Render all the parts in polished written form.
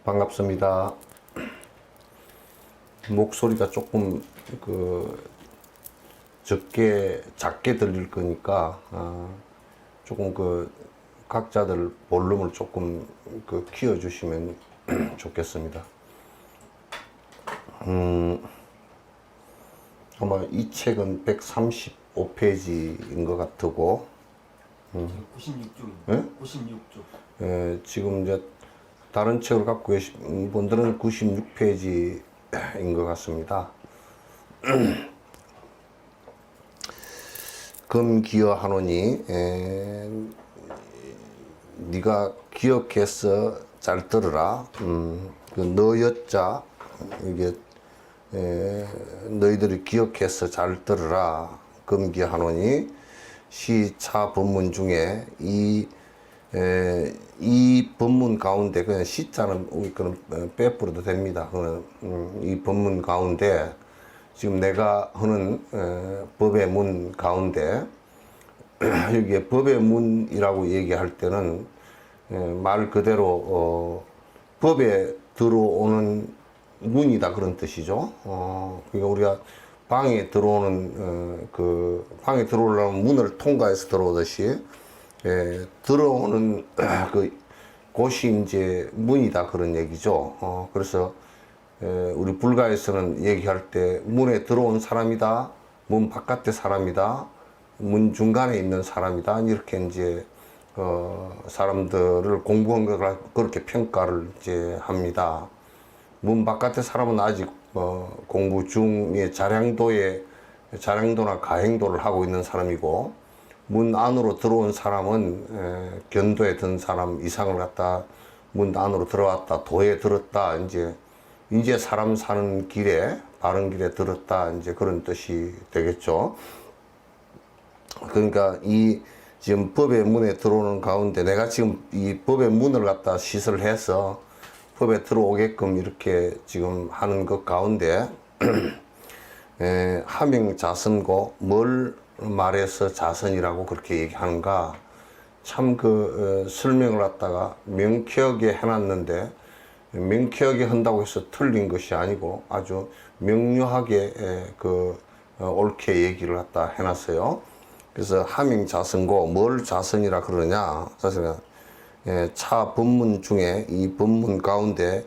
반갑습니다. 목소리가 조금 작게 들릴 거니까 조금 각자들 볼륨을 조금 키워주시면 좋겠습니다. 아마 이 책은 135페이지인 것 같고 96쪽입니다. 네? 96쪽. 지금 이제 다른 책을 갖고 계신 분들은 96페이지인 것 같습니다. 금기어하노니 네가 기억해서 잘 들으라. 너여자 이게 너희들이 기억해서 잘 들으라. 금기하노니 시차 법문 중에 이 법문 가운데 그냥 시자는 빼버려도 됩니다. 이 법문 가운데 지금 내가 하는 법의 문 가운데 여기에 법의 문이라고 얘기할 때는 말 그대로 법에 들어오는 문이다 그런 뜻이죠. 그러니까 우리가 방에 들어오는 방에 들어오려면 문을 통과해서 들어오듯이 들어오는 곳이 이제 문이다 그런 얘기죠. 그래서 우리 불가에서는 얘기할 때 문에 들어온 사람이다, 문 바깥의 사람이다, 문 중간에 있는 사람이다 이렇게 이제 사람들을 공부한 걸 그렇게 평가를 이제 합니다. 문 바깥의 사람은 아직 공부 중에 자량도나 가행도를 하고 있는 사람이고, 문 안으로 들어온 사람은 견도에 든 사람 이상을 갖다 문 안으로 들어왔다, 도에 들었다, 이제 사람 사는 길에 바른 길에 들었다 이제 그런 뜻이 되겠죠. 그러니까 이 지금 법의 문에 들어오는 가운데 내가 지금 이 법의 문을 갖다 시설해서 법에 들어오게끔 이렇게 지금 하는 것 가운데 하명자선고 뭘 말해서 자선이라고 그렇게 얘기하는가, 참 설명을 갖다가 명쾌하게 해놨는데, 명쾌하게 한다고 해서 틀린 것이 아니고 아주 명료하게 옳게 얘기를 갖다 해놨어요. 그래서 하명자선고 뭘 자선이라 그러냐, 사실은 차 법문 중에 이 법문 가운데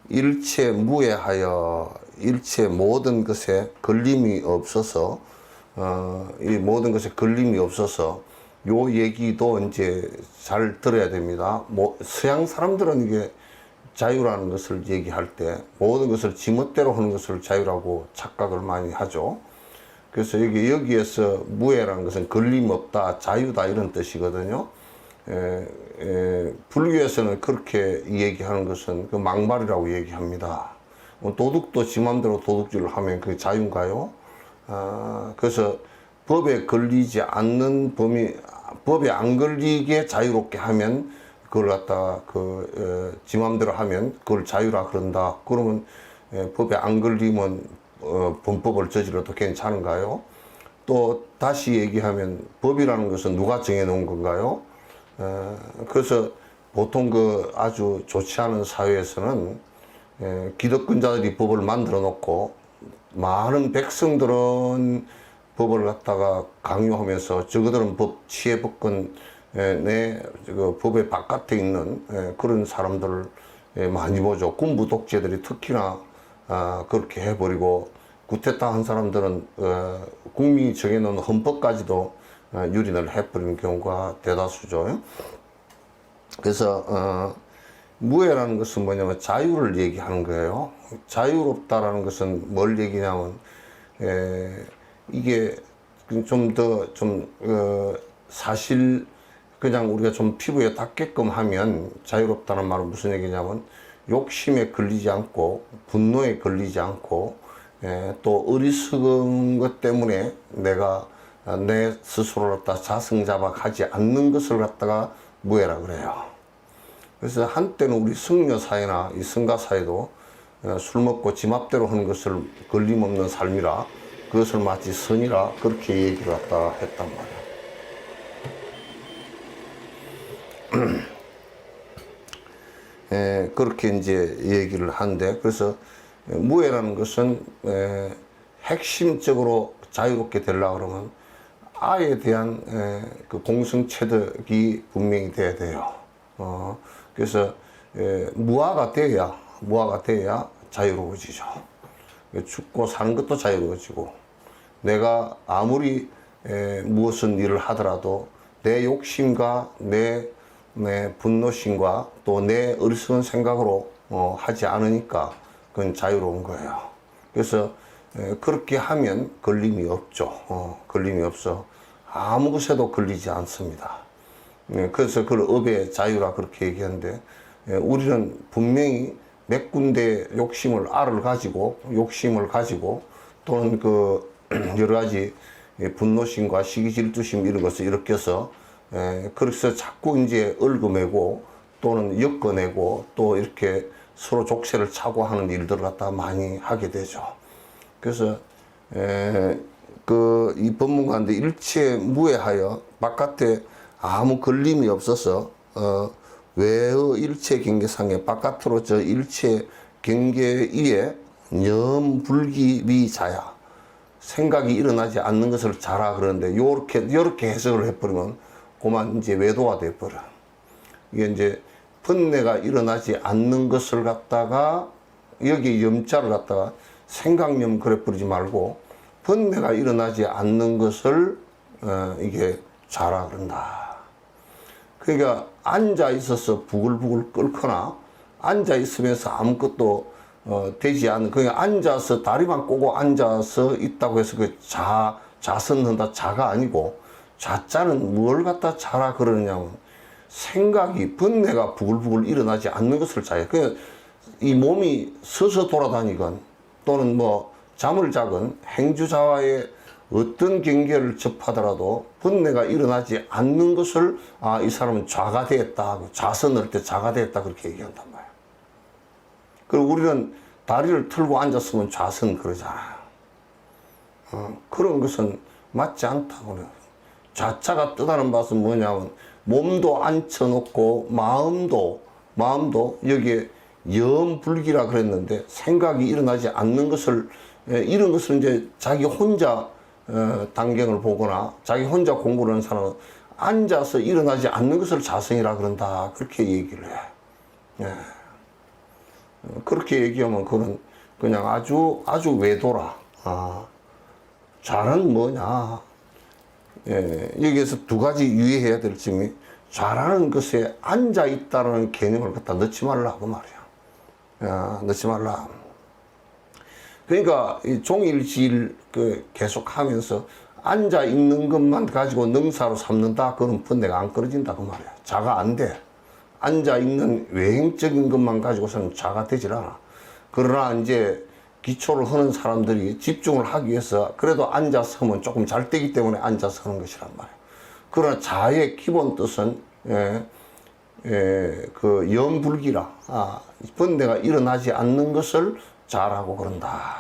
일체 무해하여 일체 모든 것에 걸림이 없어서 이 모든 것에 걸림이 없어서 요 얘기도 이제 잘 들어야 됩니다. 서양 사람들은 이게 자유라는 것을 얘기할 때 모든 것을 지멋대로 하는 것을 자유라고 착각을 많이 하죠. 그래서 여기에서 무해라는 것은 걸림 없다, 자유다 이런 뜻이거든요. 불교에서는 그렇게 얘기하는 것은 막말이라고 얘기합니다. 도둑도 지 맘대로 도둑질을 하면 그게 자유인가요? 그래서 법에 걸리지 않는 법에 안 걸리게 자유롭게 하면 그걸 갖다가 지 맘대로 하면 그걸 자유라 그런다. 그러면 법에 안 걸리면 범법을 저질러도 괜찮은가요? 또 다시 얘기하면 법이라는 것은 누가 정해놓은 건가요? 그래서 보통 아주 좋지 않은 사회에서는 기득권자들이 법을 만들어 놓고 많은 백성들은 법을 갖다가 강요하면서 저그들은 치해법권 내 법의 바깥에 있는 그런 사람들을 많이 보죠. 군부 독재들이 특히나 그렇게 해버리고, 구테타 한 사람들은 국민이 정해놓은 헌법까지도 유린을 해버리는 경우가 대다수죠. 그래서 무해라는 것은 뭐냐면 자유를 얘기하는 거예요. 자유롭다라는 것은 뭘 얘기냐면 이게 좀 더 사실 그냥 우리가 좀 피부에 닿게끔 하면 자유롭다는 말은 무슨 얘기냐면 욕심에 걸리지 않고 분노에 걸리지 않고 또 어리석은 것 때문에 내가 내 스스로를 갖다 자승자박하지 않는 것을 갖다가 무해라 그래요. 그래서 한때는 우리 승려 사회나 이 성가 사회도 술 먹고 지 맘대로 하는 것을 걸림없는 삶이라 그것을 마치 선이라 그렇게 얘기를 갖다 했단 말이야. 그렇게 이제 얘기를 한데 그래서 무해라는 것은 핵심적으로 자유롭게 되려고 그러면 아에 대한 그 공성체득이 분명히 돼야 돼요. 그래서 무아가 돼야 자유로워지죠. 죽고 사는 것도 자유로워지고 내가 아무리 무엇은 일을 하더라도 내 욕심과 내 분노심과 또 내 어리석은 생각으로 하지 않으니까 그건 자유로운 거예요. 그래서 그렇게 하면 걸림이 없죠. 걸림이 없어. 아무 것에도 걸리지 않습니다. 그래서 그걸 업의 자유라 그렇게 얘기하는데 우리는 분명히 몇 군데 욕심을 가지고 또는 그 여러 가지 분노심과 시기질투심 이런 것을 일으켜서 그래서 자꾸 이제 얽어매고 또는 엮어내고 또 이렇게 서로 족쇄를 차고 하는 일들을 갖다 많이 하게 되죠. 그래서 이 법문가인데 일체 무해하여 바깥에 아무 걸림이 없어서 외의 일체 경계상에 바깥으로 저 일체 경계 위에 염불기위자야 생각이 일어나지 않는 것을 자라 그러는데 요렇게 해석을 해버리면 그만 이제 외도가 돼버려. 이게 이제 번뇌가 일어나지 않는 것을 갖다가 여기 염자를 갖다가 생각염 그래버리지 말고 번뇌가 일어나지 않는 것을 이게 자라 그런다. 그러니까 앉아 있어서 부글부글 끓거나 앉아 있으면서 아무것도 되지 않는 그냥 앉아서 다리만 꼬고 앉아서 있다고 해서 그 자선한다 자가 아니고 자자는 뭘 갖다 자라 그러느냐면 생각이 번뇌가 부글부글 일어나지 않는 것을 자요. 그냥 이 몸이 서서 돌아다니건 또는 뭐 잠을 자건 행주자와의 어떤 경계를 접하더라도 번뇌가 일어나지 않는 것을 이 사람은 좌가 되었다 하고 자선할 때 자가 되었다 그렇게 얘기한단 말이에요. 그리고 우리는 다리를 틀고 앉았으면 좌선 그러잖아요. 그런 것은 맞지 않다고 그래요. 좌자가 뜻하는 바는 뭐냐면 몸도 앉혀놓고 마음도 여기에 염불기라 그랬는데 생각이 일어나지 않는 것을 이런 것을 이제 자기 혼자 단경을 보거나 자기 혼자 공부를 하는 사람은 앉아서 일어나지 않는 것을 자성이라 그런다 그렇게 얘기를 해. 그렇게 얘기하면 그건 그냥 아주 외도라. 좌는 뭐냐? 여기에서 두 가지 유의해야 될 점이 좌라는 것에 앉아 있다는 개념을 갖다 넣지 말라 그 말이야. 넣지 말라. 그러니까 이 종일지일 계속 하면서 앉아 있는 것만 가지고 능사로 삼는다 그런 번뇌가 안 끊어진다 그 말이야. 자가 안 돼. 앉아 있는 외행적인 것만 가지고서는 자가 되질 않아. 그러나 이제 기초를 하는 사람들이 집중을 하기 위해서 그래도 앉아서 하면 조금 잘 되기 때문에 앉아서 하는 것이란 말이야. 그러나 자의 기본 뜻은 그 염불기라. 번뇌가 일어나지 않는 것을 자라고 그런다.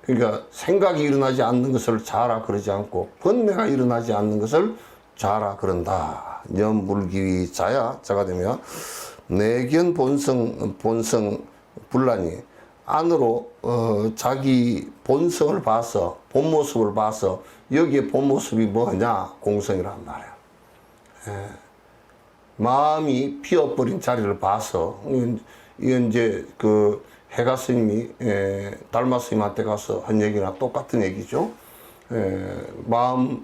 그러니까 생각이 일어나지 않는 것을 자라 그러지 않고 번뇌가 일어나지 않는 것을 자라 그런다. 염불기위 자야 자가 되면 내견 본성 분란이 안으로 자기 본성을 봐서 본 모습을 봐서 여기에 본 모습이 뭐냐 공성이란 말이야. 마음이 피어버린 자리를 봐서 이건 이제 그 해가 스님이 달마 스님한테 가서 한 얘기나 똑같은 얘기죠. 마음이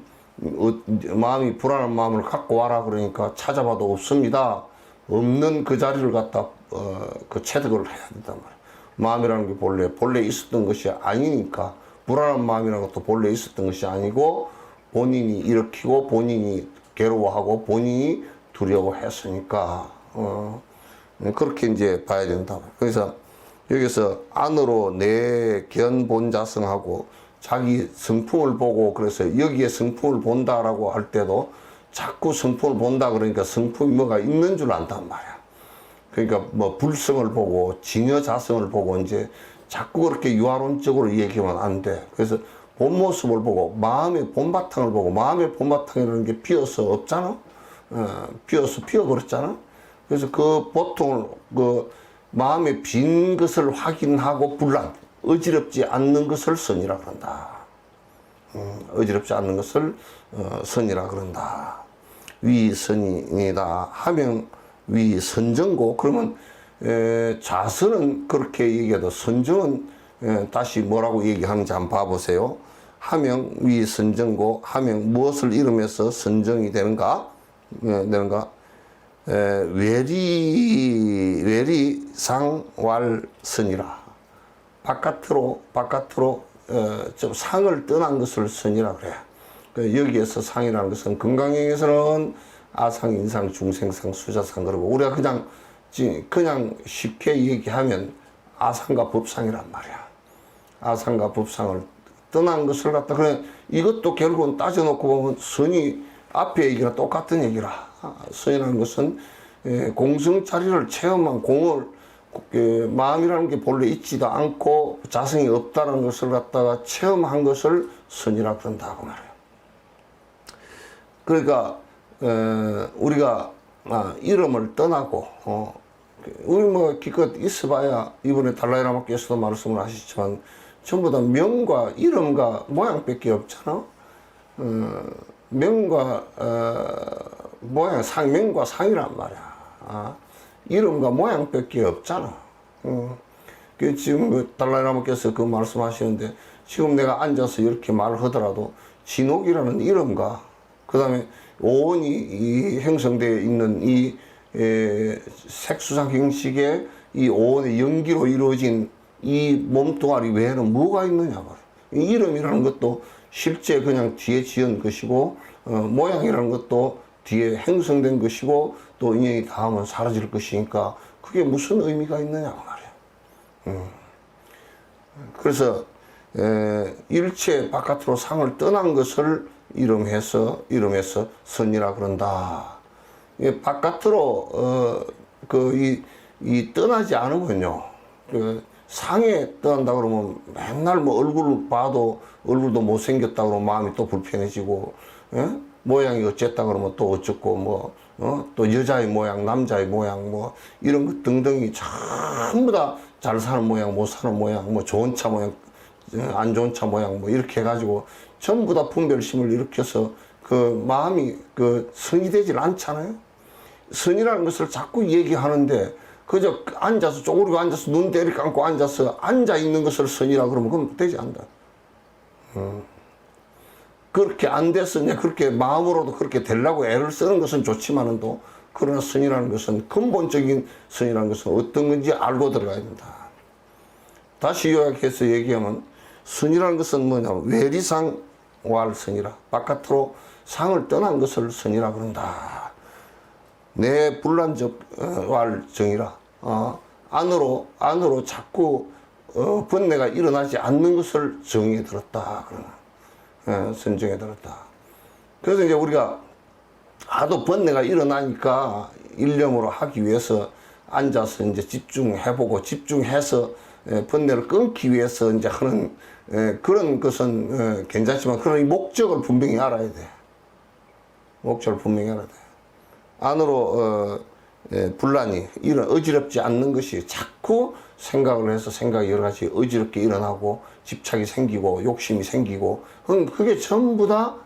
불안한 마음을 갖고 와라 그러니까 찾아봐도 없습니다. 없는 그 자리를 갖다 그 체득을 해야 된단 말이야. 마음이라는 게 본래 있었던 것이 아니니까, 불안한 마음이라는 것도 본래 있었던 것이 아니고 본인이 일으키고 본인이 괴로워하고 본인이 두려워했으니까 그렇게 이제 봐야 된다. 그래서 여기서 안으로 내 견본자성하고 자기 성품을 보고, 그래서 여기에 성품을 본다라고 할 때도 자꾸 성품을 본다 그러니까 성품이 뭐가 있는 줄 안단 말이야. 그러니까 뭐 불성을 보고 진여자성을 보고 이제 자꾸 그렇게 유화론적으로 얘기하면 안 돼. 그래서 본 모습을 보고 마음의 본바탕을 보고, 마음의 본바탕이라는 게 비어서 없잖아. 비어서 비어버렸잖아. 그래서 그 보통을 그 마음의 빈 것을 확인하고 불안, 어지럽지 않는 것을 선이라 그런다. 어지럽지 않는 것을 선이라 그런다. 위선이다 하면 위선정고. 그러면 자선은 그렇게 얘기해도 선정은 다시 뭐라고 얘기하는지 한번 봐보세요. 하명 위선정고. 하명 무엇을 이루면서 선정이 되는가? 외리상왈선이라. 바깥으로 좀 상을 떠난 것을 선이라 그래. 여기에서 상이라는 것은 건강형에서는 아상, 인상, 중생상, 수자상, 그러고 우리가 그냥 쉽게 얘기하면 아상과 법상이란 말이야. 아상과 법상을 떠난 것을 갖다, 그래 이것도 결국은 따져놓고 보면 선이 앞에 얘기랑 똑같은 얘기라. 선이라는 것은 공성자리를 체험한 공을, 마음이라는 게 본래 있지도 않고 자성이 없다는 것을 갖다가 체험한 것을 선이라 그런다고 말해요. 그러니까 우리가 이름을 떠나고 우리 뭐 기껏 있어봐야 이번에 달라이라마께서도 말씀을 하시지만 전부 다 명과 이름과 모양밖에 없잖아. 명과 모양, 명과 상이란 말이야. 이름과 모양밖에 없잖아. 그 지금 그 달라이라마께서 그 말씀하시는데, 지금 내가 앉아서 이렇게 말을 하더라도 진옥이라는 이름과 그 다음에 오온이 이 형성되어 있는 이 색수상 형식의 이 오온의 연기로 이루어진 이 몸뚱아리 외에는 뭐가 있느냐 말이야. 이 이름이라는 것도 실제 그냥 뒤에 지은 것이고, 모양이라는 것도 뒤에 형성된 것이고, 또 인연이 닿으면 사라질 것이니까 그게 무슨 의미가 있느냐 말이야. 그래서 일체 바깥으로 상을 떠난 것을 이름해서 선이라 그런다. 바깥으로 이 떠나지 않으면요, 그 상에 떠난다 그러면 맨날 뭐 얼굴을 봐도 얼굴도 못생겼다 그러면 마음이 또 불편해지고, 모양이 어쨌다 그러면 또 어쩌고, 또 여자의 모양, 남자의 모양, 뭐 이런 것 등등이 전부 다 잘 사는 모양, 못 사는 모양, 뭐 좋은 차 모양, 안 좋은 차 모양, 뭐 이렇게 해가지고 전부 다 분별심을 일으켜서 그 마음이 그 성이 되질 않잖아요. 선이라는 것을 자꾸 얘기하는데, 그저 앉아서 쪼그리고 앉아서 눈 대리 감고 앉아서 앉아 있는 것을 선이라 그러면 그건 되지 않다. 그렇게 안 됐으냐, 그렇게 마음으로도 그렇게 되려고 애를 쓰는 것은 좋지만은도, 그러나 선이라는 것은, 근본적인 선이라는 것은 어떤 건지 알고 들어가야 된다. 다시 요약해서 얘기하면 선이라는 것은 뭐냐면 외리상왈선이라. 바깥으로 상을 떠난 것을 선이라 그런다. 내 불란적 왈정이라. 안으로 자꾸 번뇌가 일어나지 않는 것을 정에 들었다. 그러나 선정에 들었다. 그래서 이제 우리가 하도 번뇌가 일어나니까 일념으로 하기 위해서 앉아서 이제 집중해보고, 집중해서 번뇌를 끊기 위해서 이제 하는 그런 것은 괜찮지만, 그런 이 목적을 분명히 알아야 돼. 목적을 분명히 알아야 돼. 안으로 분란이 어지럽지 않는 것이, 자꾸 생각을 해서 생각이 여러 가지 어지럽게 일어나고 집착이 생기고 욕심이 생기고, 그게 전부 다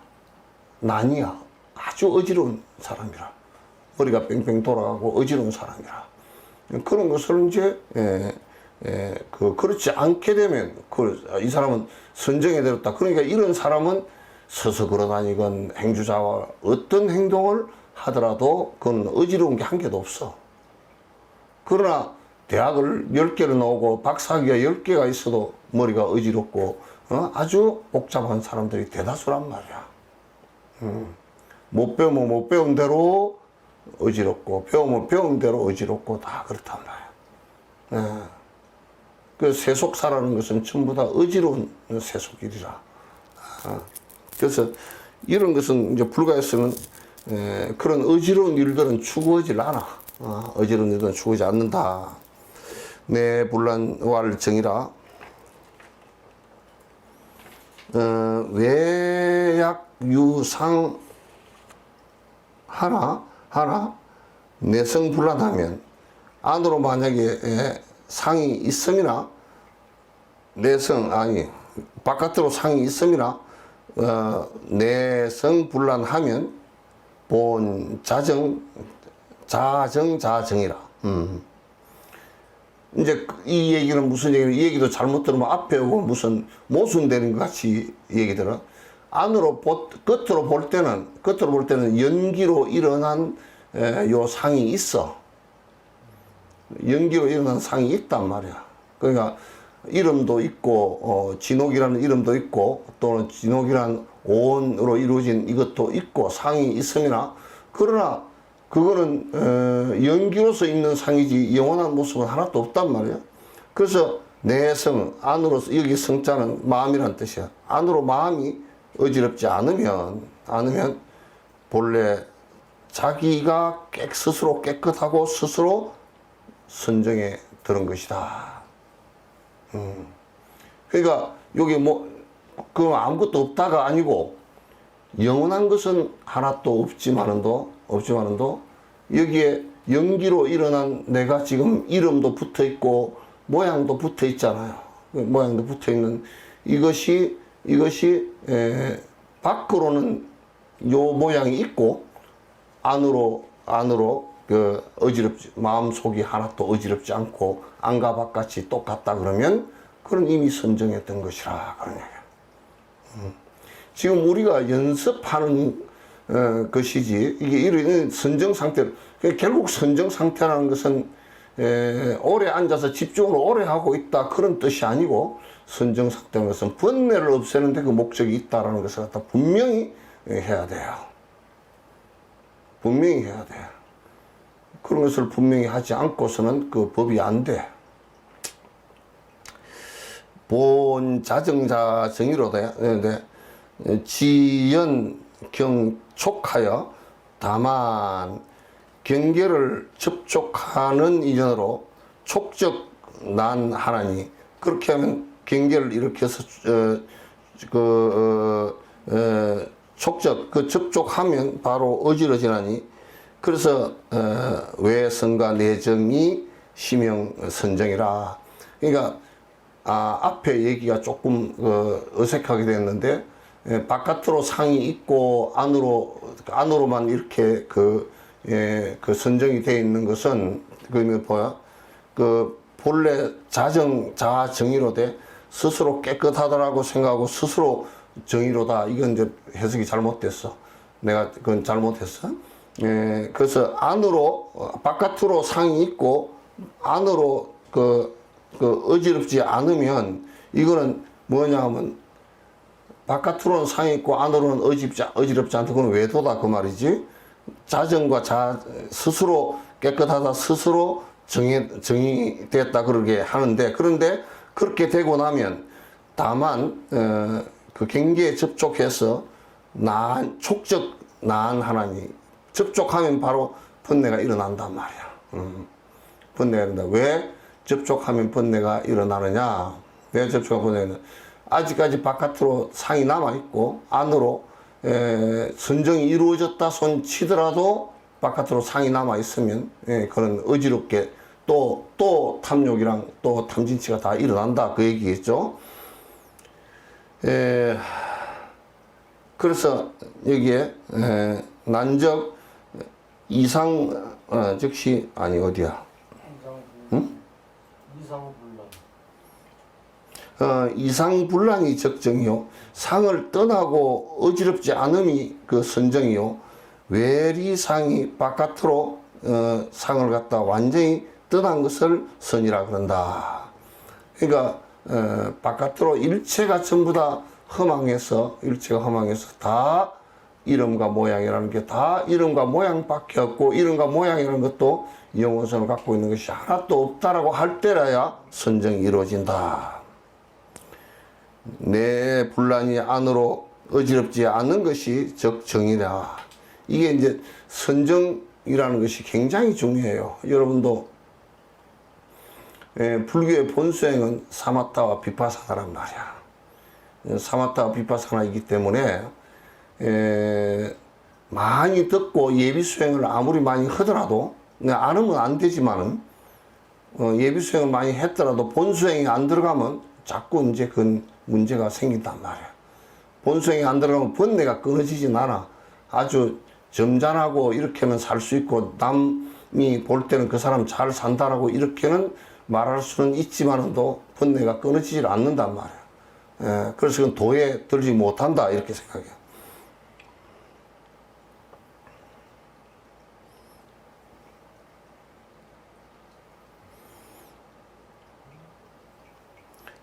난이야. 아주 어지러운 사람이라. 머리가 뺑뺑 돌아가고 어지러운 사람이라. 그런 것을 이제 그렇지 않게 되면 이 사람은 선정에 들었다. 그러니까 이런 사람은 서서 걸어다니건 행주자와 어떤 행동을 하더라도 그건 어지러운 게 한 개도 없어. 그러나 대학을 10개를 나오고 박사학위가 10개가 있어도 머리가 어지럽고 아주 복잡한 사람들이 대다수란 말이야. 못 배우면 못 배운 대로 어지럽고 배우면 배운 대로 어지럽고 다 그렇단 말이야. 그 세속사라는 것은 전부 다 어지러운 세속일이라. 그래서 이런 것은 이제 불가에서는 그런 어지러운 일들은 추구하지 않아. 어지러운 일들은 추구하지 않는다. 내 분란왈 정이라. 외약 유상 하나 내성 불란하면 안으로 만약에 상이 있음이나 내성 아니 바깥으로 상이 있음이나 내성 불란하면 본 자정이라. 이제 이 얘기는 무슨 얘기는 이 얘기도 잘못 들으면 앞에 오고 무슨 모순되는 것 같이 얘기 들어. 안으로 끝으로 볼 때는 연기로 일어난 요 상이 있어. 연기로 일어난 상이 있단 말이야. 그러니까 이름도 있고 진옥이라는 이름도 있고 또는 진옥이라는 오온으로 이루어진 이것도 있고 상이 있음이나 그러나 그거는 연기로서 있는 상이지 영원한 모습은 하나도 없단 말이야. 그래서 내성 안으로서 여기 성자는 마음이란 뜻이야. 안으로 마음이 어지럽지 않으면 본래 자기가 스스로 깨끗하고 스스로 선정에 들은 것이다. 그러니까 여기 그 아무것도 없다가 아니고 영원한 것은 하나도 없지만은도 여기에 연기로 일어난 내가 지금 이름도 붙어 있고 모양도 붙어 있잖아요. 모양도 붙어 있는 이것이 밖으로는 요 모양이 있고 안으로 그 어지럽지 마음 속이 하나도 어지럽지 않고 안과 바깥이 똑같다 그러면 그건 이미 선정했던 것이라 그런 얘기야. 지금 우리가 연습하는 것이지 이게 이런 선정 상태 결국 선정 상태라는 것은 오래 앉아서 집중을 오래 하고 있다 그런 뜻이 아니고 선정 상태라는 것은 번뇌를 없애는 데 그 목적이 있다라는 것을 갖다 분명히 해야 돼요. 분명히 해야 돼. 그런 것을 분명히 하지 않고서는 그 법이 안 돼. 본 자정자 정의로 돼. 지연 경촉하여 다만 경계를 접촉하는 이전으로 촉적 난 하나니 그렇게 하면 경계를 일으켜서 촉적 그 접촉하면 바로 어지러지나니 그래서 외성과 내정이 심형선정이라. 그러니까 앞에 얘기가 조금 어색하게 됐는데 바깥으로 상이 있고 안으로만 이렇게 그 선정이 되어 있는 것은 그 뭐야 그 본래 자정이로 돼 스스로 깨끗하다라고 생각하고 스스로 정의로다. 이건 이제 해석이 잘못됐어. 내가 그건 잘못했어. 그래서 바깥으로 상이 있고 안으로 그 어지럽지 않으면 이거는 뭐냐 하면 바깥으로는 상이 있고 안으로는 어지럽지 않다. 그건 외도다 그 말이지. 자정과 스스로 깨끗하다 스스로 정의됐다 그러게 하는데 그런데 그렇게 되고 나면 다만 그 경계에 접촉해서 촉적 난 하나니 접촉하면 바로 번뇌가 일어난단 말이야. 번뇌가 일어난다. 왜 접촉하면 번뇌가 일어나느냐? 왜 접촉하면 번뇌가 아직까지 바깥으로 상이 남아있고 안으로 선정이 이루어졌다 손 치더라도 바깥으로 상이 남아있으면 그런 어지럽게 또 탐욕이랑 또 탐진치가 다 일어난다 그 얘기겠죠. 그래서 여기에 난적 이상 즉시 아니 어디야? 응? 이상불란이 적정이요. 상을 떠나고 어지럽지 않음이 그 선정이요. 외리상이 바깥으로 상을 갖다 완전히 뜨는 것을 선이라 그런다. 그러니까 바깥으로 일체가 전부 다 허망해서, 일체가 허망해서 다 이름과 모양이라는 게 다 이름과 모양밖에 없고, 이름과 모양이라는 것도 영원성을 갖고 있는 것이 하나도 없다라고 할 때라야 선정이 이루어진다. 내 분란이 안으로 어지럽지 않는 것이 적정이다. 이게 이제 선정이라는 것이 굉장히 중요해요. 여러분도 불교의 본수행은 사마타와 비파사나란 말이야. 사마타와 비파사나이기 때문에 많이 듣고 예비 수행을 아무리 많이 하더라도, 안 하면 안 되지만은 예비 수행을 많이 했더라도 본수행이 안 들어가면 자꾸 이제 그 문제가 생긴단 말이야. 본수행이 안 들어가면 번뇌가 끊어지진 않아. 아주 점잖하고 이렇게는 살 수 있고, 남이 볼 때는 그 사람 잘 산다라고 이렇게는 말할 수는 있지만은도 번뇌가 끊어지질 않는단 말이야. 그래서 그건 도에 들지 못한다 이렇게 생각해요.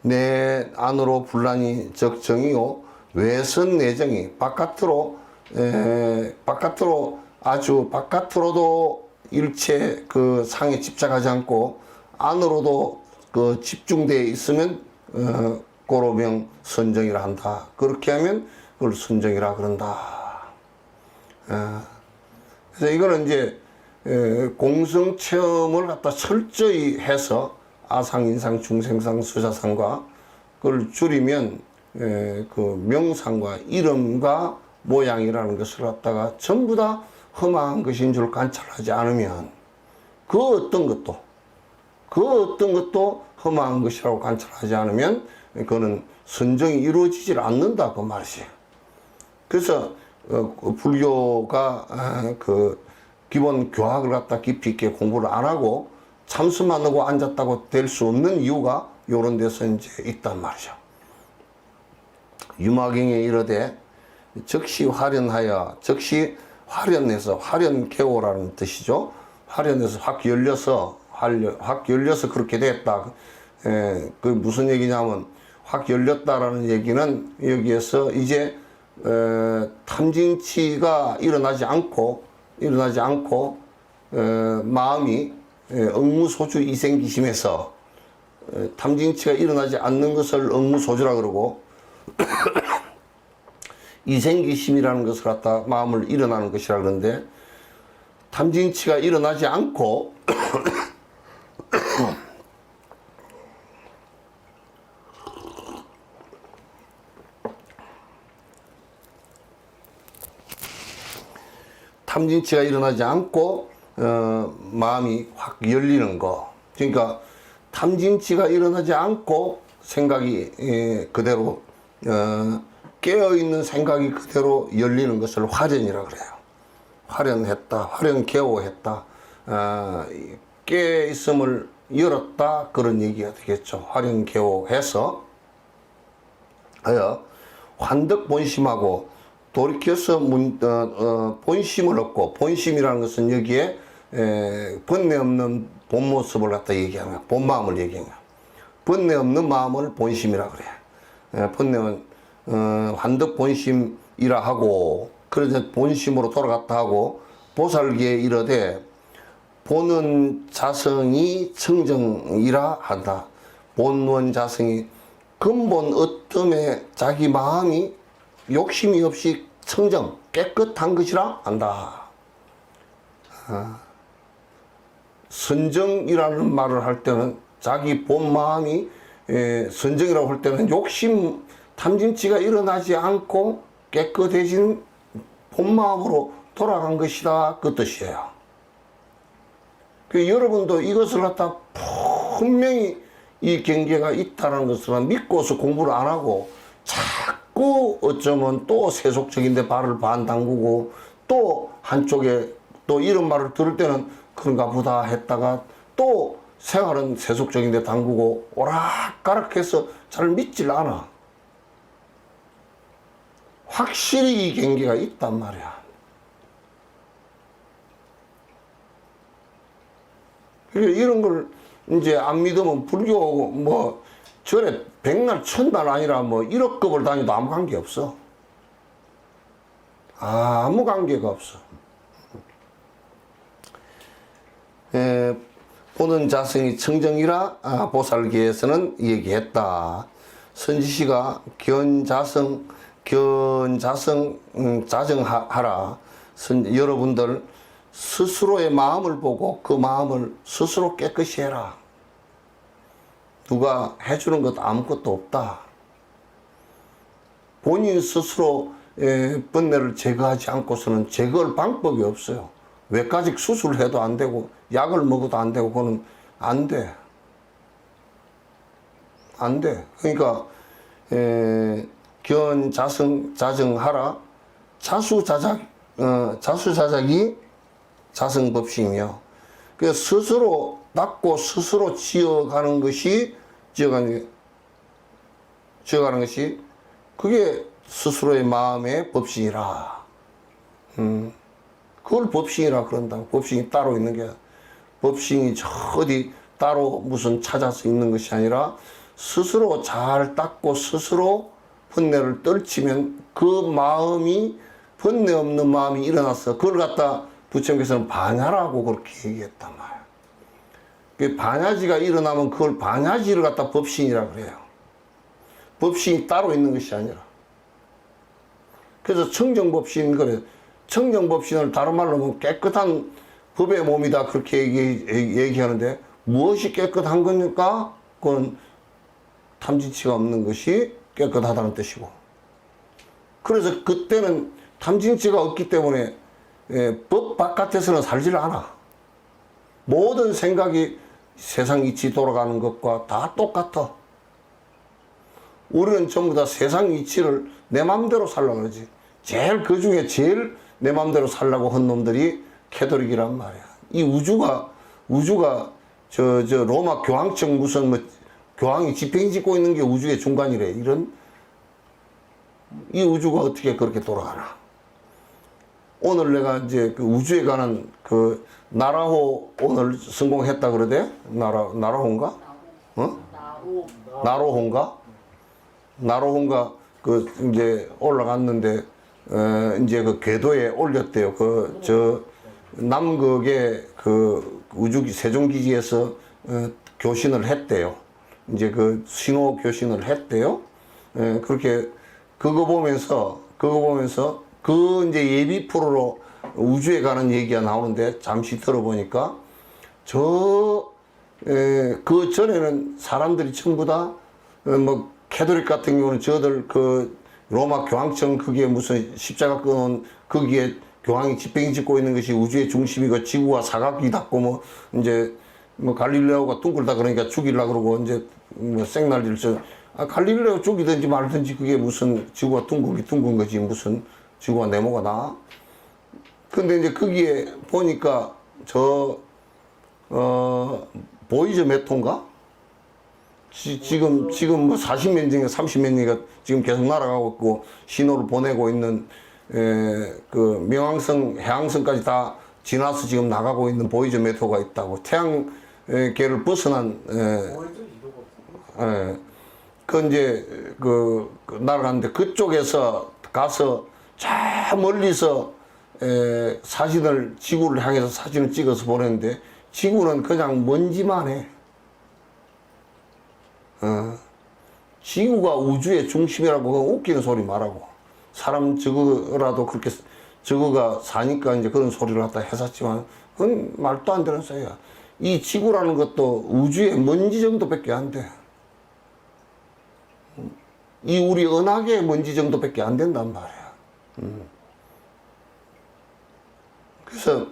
내 안으로 분란이 적정이요 외선 내정이 바깥으로 아주 바깥으로도 일체 그 상에 집착하지 않고 안으로도 그 집중되어 있으면 고로명 선정이라 한다. 그렇게 하면 그걸 선정이라 그런다. 그래서 이거는 이제 공성 체험을 갖다 철저히 해서 아상, 인상, 중생상, 수자상과 그걸 줄이면 그 명상과 이름과 모양이라는 것을 갖다가 전부 다 험한 것인 줄 관찰하지 않으면 그 어떤 것도 험한 것이라고 관찰하지 않으면 그거는 선정이 이루어지질 않는다 그 말이에요. 그래서 불교가 그 기본 교학을 갖다 깊이 있게 공부를 안 하고 참수만 하고 앉았다고 될 수 없는 이유가 요런 데서 이제 있단 말이죠. 유마경에 이르되 즉시 화련하여, 즉시 화련해서, 화련개오라는 뜻이죠. 화련해서 확 열려서 그렇게 됐다. 그 무슨 얘기냐면 확 열렸다라는 얘기는 여기에서 이제 탐진치가 일어나지 않고 마음이 응무소주 이생기심에서 탐진치가 일어나지 않는 것을 응무소주라 그러고 이생기심이라는 것을 갖다 마음을 일어나는 것이라 그러는데, 탐진치가 일어나지 않고 탐진치가 일어나지 않고 마음이 확 열리는 거. 그러니까 탐진치가 일어나지 않고 생각이 그대로 깨어있는 생각이 그대로 열리는 것을 화련이라 그래요. 화련했다, 화련개오했다, 깨있음을 열었다, 그런 얘기가 되겠죠. 화련개오해서 환덕본심하고 돌이켜서 본심을 얻고, 본심이라는 것은 여기에 번뇌 없는 본 모습을 갖다 얘기하는 거야. 본 마음을 얘기하는 거야. 번뇌 없는 마음을 본심이라 그래. 번뇌는 환덕 본심이라 하고, 그래서 본심으로 돌아갔다 하고, 보살기에 이르되 보는 자성이 청정이라 한다. 본원 자성이 근본 어뜸에 자기 마음이 욕심이 없이 청정, 깨끗한 것이라 한다. 선정이라는 말을 할 때는 자기 본 마음이 선정이라고 할 때는 욕심, 탐진치가 일어나지 않고 깨끗해진 본 마음으로 돌아간 것이다, 그 뜻이에요. 여러분도 이것을 갖다 분명히 이 경계가 있다는 것을 믿고서 공부를 안 하고 자꾸 어쩌면 또 세속적인데 발을 반 담그고 또 한쪽에 또 이런 말을 들을 때는 그런가 보다 했다가 또 생활은 세속적인데 담그고 오락가락해서 잘 믿질 않아. 확실히 이 경계가 있단 말이야. 그러니까 이런 걸 이제 안 믿으면 불교 뭐 절에 백날 천날 아니라 뭐 1억급을 다녀도 아무 관계 없어. 아무 관계가 없어. 보는 자성이 청정이라 보살계에서는 얘기했다. 선지시가 견자성 자정하라. 여러분들 스스로의 마음을 보고 그 마음을 스스로 깨끗이 해라. 누가 해주는 것 아무것도 없다. 본인 스스로 번뇌를 제거하지 않고서는 제거할 방법이 없어요. 외과직 수술을 해도 안 되고 약을 먹어도 안 되고 그거는 안 돼. 안 돼. 그러니까 자정하라. 자수자작이 자성법심이요. 그 스스로 닦고 스스로 지어가는 것이 그게 스스로의 마음의 법신이라. 그걸 법신이라 그런다. 법신이 따로 있는 게 법신이 저 어디 따로 무슨 찾아서 있는 것이 아니라 스스로 잘 닦고 스스로 번뇌를 떨치면 그 마음이 번뇌 없는 마음이 일어나서 그걸 갖다 부처님께서는 반야라고 그렇게 얘기했단 말이야. 그 반야지가 일어나면 그걸 반야지를 갖다 법신이라 그래요. 법신이 따로 있는 것이 아니라. 그래서 청정법신 그래. 청정법신을 다른 말로 하면 깨끗한 법의 몸이다 그렇게 얘기하는데 무엇이 깨끗한 겁니까? 그건 탐진치가 없는 것이 깨끗하다는 뜻이고. 그래서 그때는 탐진치가 없기 때문에 법 바깥에서는 살지를 않아. 모든 생각이 세상 이치 돌아가는 것과 다 똑같아. 우리는 전부 다 세상 이치를 내 맘대로 살려고 그러지. 그 중에 제일 내 맘대로 살려고 한 놈들이 캐톨릭이란 말이야. 이 우주가 로마 교황청 무슨 뭐 교황이 지팽이 짓고 있는 게 우주의 중간이래. 이 우주가 어떻게 그렇게 돌아가나. 오늘 내가 이제 그 우주에 관한 그 나라호 오늘 성공했다 그러대? 나라호인가? 나로호인가? 그 이제 올라갔는데 이제 그 궤도에 올렸대요. 남극의 그 세종기지에서 교신을 했대요. 이제 그 신호 교신을 했대요. 그렇게 그거 보면서 그 이제 예비 프로로 우주에 가는 얘기가 나오는데 잠시 들어보니까 그 전에는 사람들이 전부 다 뭐 캐톨릭 같은 경우는 저들 그 로마 교황청 그게 무슨 십자가 끊은 거기에 교황이 지팽이 짓고 있는 것이 우주의 중심이고 지구가 사각이 닿고 뭐 이제 뭐 갈릴레오가 둥글다 그러니까 죽이려고 그러고 이제 뭐 생날리를 갈릴레오 죽이든지 말든지 그게 무슨 지구가 둥근 거지 무슨 지구가 네모가 나. 근데 이제 거기에 보니까 보이저 메토인가? 지금 뭐 40몇 년인가 30몇 년인가 지금 계속 날아가고 있고 신호를 보내고 있는 그 명왕성, 해왕성까지 다 지나서 지금 나가고 있는 보이저 메토가 있다고. 태양계를 벗어난 그 이제 날아가는데 그쪽에서 가서 저 멀리서 사진을 지구를 향해서 사진을 찍어서 보냈는데 지구는 그냥 먼지만 해. 지구가 우주의 중심이라고 웃기는 소리 말하고 사람 저거라도 그렇게 저거가 사니까 이제 그런 소리를 갖다 했었지만 그건 말도 안 되는 소리야. 이 지구라는 것도 우주의 먼지 정도밖에 안 돼. 이 우리 은하계의 먼지 정도밖에 안 된단 말이야. 그래서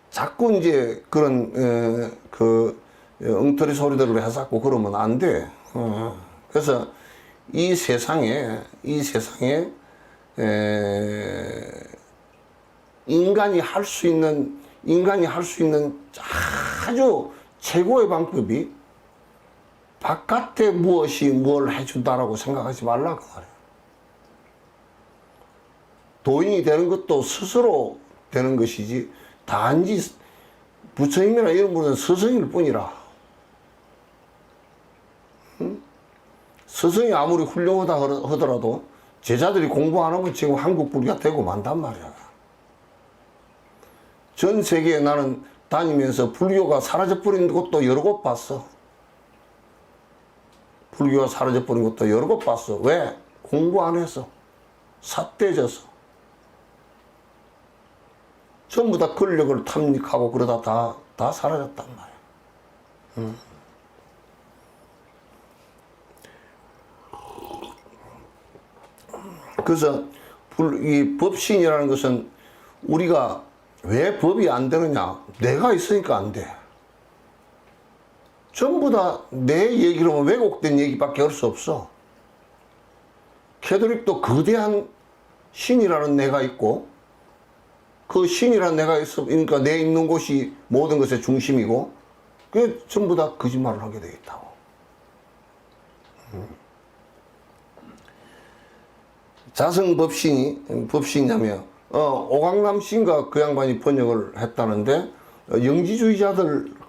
자꾸 이제 그런 엉터리 소리들을 해서고 그러면 안 돼. 그래서 이 세상에 인간이 할 수 있는 아주 최고의 방법이 바깥에 무엇이 뭘 해준다라고 생각하지 말라 그 말이야. 도인이 되는 것도 스스로 되는 것이지 단지 부처님이나 이런 분은 스승일 뿐이라. 응? 스승이 아무리 훌륭하다 하더라도 제자들이 공부 안 하면 지금 한국 불교가 되고 만단 말이야. 전 세계에 나는 다니면서 불교가 사라져버린 곳도 여러 곳 봤어. 불교가 사라져버린 곳도 여러 곳 봤어. 왜? 공부 안 해서. 삿대져서. 전부 다 권력을 탐닉하고 그러다 다 사라졌단 말이야. 그래서 이 법신이라는 것은 우리가 왜 법이 안 되느냐? 내가 있으니까 안 돼. 전부 다 내 얘기로 하면 왜곡된 얘기밖에 할 수 없어. 캐톨릭도 거대한 신이라는 내가 있고, 그 신이라는 내가 있으니까 내 있는 곳이 모든 것의 중심이고, 그게 전부 다 거짓말을 하게 되겠다고. 자성법신이냐며, 오강남 씨인가 그 양반이 번역을 했다는데, 영지주의자들,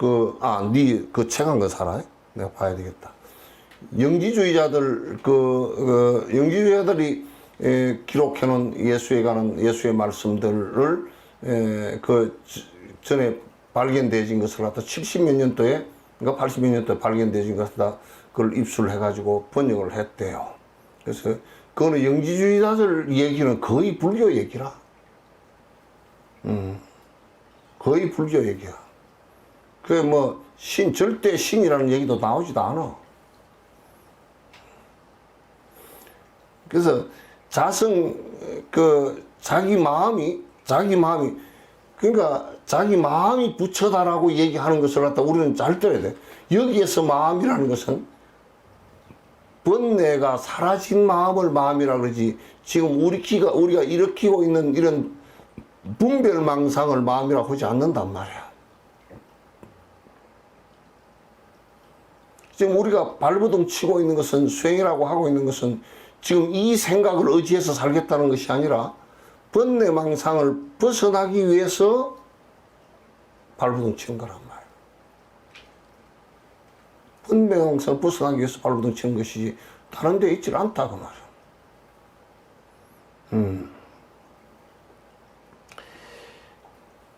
네 그 책 한 거 사라? 내가 봐야 되겠다. 영지주의자들이 기록해놓은 예수에 관한 예수의 말씀들을 전에 발견되어진 것을 갖다 70몇 년도에, 그러니까 80몇 년도에 발견되어진 것을 다 그걸 입수해가지고 번역을 했대요. 그래서 그거는 영지주의자들 얘기는 거의 불교 얘기라. 거의 불교 얘기야. 그게 절대 신이라는 얘기도 나오지도 않아. 그래서 자기 마음이, 그러니까 자기 마음이 부처다라고 얘기하는 것을 갖다 우리는 잘 들어야 돼. 여기에서 마음이라는 것은 번뇌가 사라진 마음을 마음이라 그러지, 지금 우리가 일으키고 있는 이런 분별망상을 마음이라고 하지 않는단 말이야. 지금 우리가 발버둥 치고 있는 것은, 수행이라고 하고 있는 것은 지금 이 생각을 의지해서 살겠다는 것이 아니라 번뇌망상을 벗어나기 위해서 발버둥 치는 거란 말이야. 번뇌망상을 벗어나기 위해서 발버둥 치는 것이지 다른 데 있질 않다 그 말이야.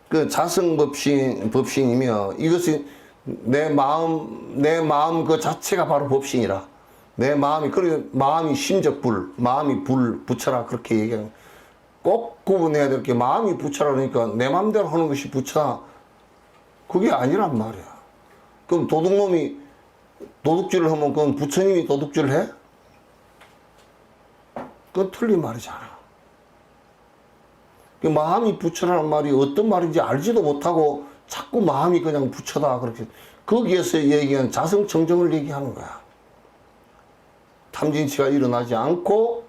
그 자성법신이며, 이것이 내 마음 그 자체가 바로 법신이라. 내 마음이, 그래, 마음이 심적불, 마음이 부처라, 그렇게 얘기하는. 꼭 구분해야 될 게, 마음이 부처라 그러니까 내 마음대로 하는 것이 부처다. 그게 아니란 말이야. 그럼 도둑놈이 도둑질을 하면 그건 부처님이 도둑질을 해? 그건 틀린 말이잖아. 그 마음이 부처라는 말이 어떤 말인지 알지도 못하고 자꾸 마음이 그냥 부처다, 그렇게. 거기에서 얘기하는 자성청정을 얘기하는 거야. 탐진치가 일어나지 않고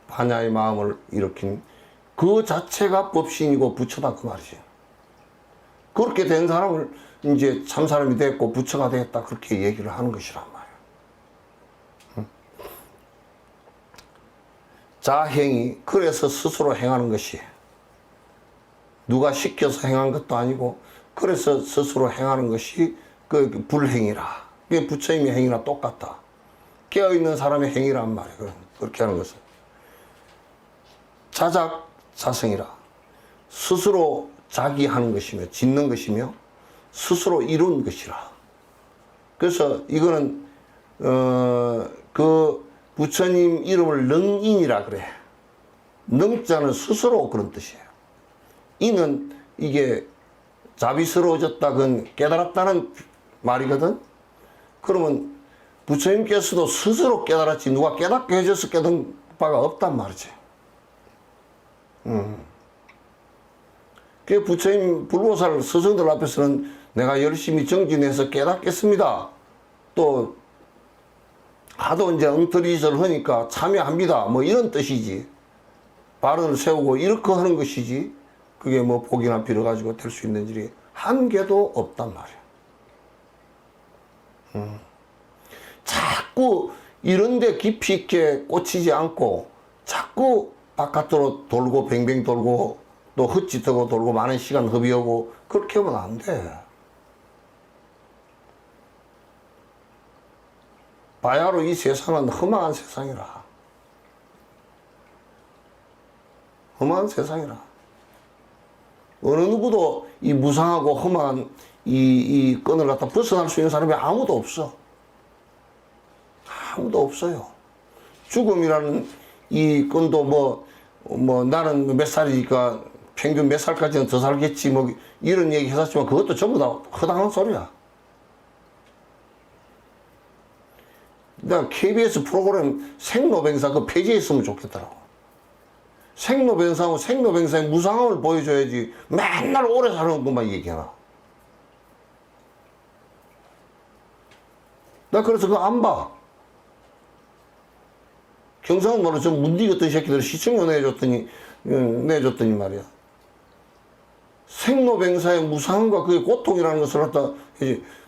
반야의 마음을 일으킨 그 자체가 법신이고 부처다, 그 말이지. 그렇게 된 사람을 이제 참 사람이 됐고 부처가 되겠다, 그렇게 얘기를 하는 것이란 말이야. 자행이, 그래서 스스로 행하는 것이, 누가 시켜서 행한 것도 아니고, 그래서 스스로 행하는 것이 그 불행이라. 그게 부처님의 행위랑 똑같다. 깨어있는 사람의 행위란 말이야. 그렇게 하는 것은. 자작, 자성이라. 스스로 자기 하는 것이며, 짓는 것이며, 스스로 이룬 것이라. 그래서 이거는, 그 부처님 이름을 능인이라 그래. 능자는 스스로 그런 뜻이에요. 이는 이게 자비스러워졌다, 깨달았다는 말이거든. 그러면 부처님께서도 스스로 깨달았지, 누가 깨닫게 해줘서 깨달은 바가 없단 말이지. 그 부처님 불보살 스승들 앞에서는 내가 열심히 정진해서 깨닫겠습니다, 또 하도 이제 엉터리짓을 하니까 참여합니다, 이런 뜻이지. 발언을 세우고 이렇게 하는 것이지, 그게 복이나 빌어가지고 될 수 있는 일이 한 개도 없단 말이야. 자꾸 이런데 깊이 있게 꽂히지 않고 자꾸 바깥으로 돌고 뱅뱅 돌고 또 헛짓하고 돌고 많은 시간 허비하고 그렇게 하면 안 돼. 바야흐로 이 세상은 험한 세상이라. 험한 세상이라. 어느 누구도 이 무상하고 험한 이 끈을 갖다 벗어날 수 있는 사람이 아무도 없어. 아무도 없어요. 죽음이라는 이 끈도 뭐 나는 몇 살이니까 평균 몇 살까지는 더 살겠지 뭐 이런 얘기 했었지만 그것도 전부 다 허당한 소리야. 내가 KBS 프로그램 생로병사 그 폐지했으면 좋겠더라고. 생로병사하고 생로병사의 무상함을 보여줘야지 맨날 오래 사는 것만 얘기하나. 나 그래서 그거 안 봐. 경상도로 저 문디 같은 새끼들 시청료 내줬더니 말이야. 생로병사의 무상함과 그의 고통이라는 것을 갖다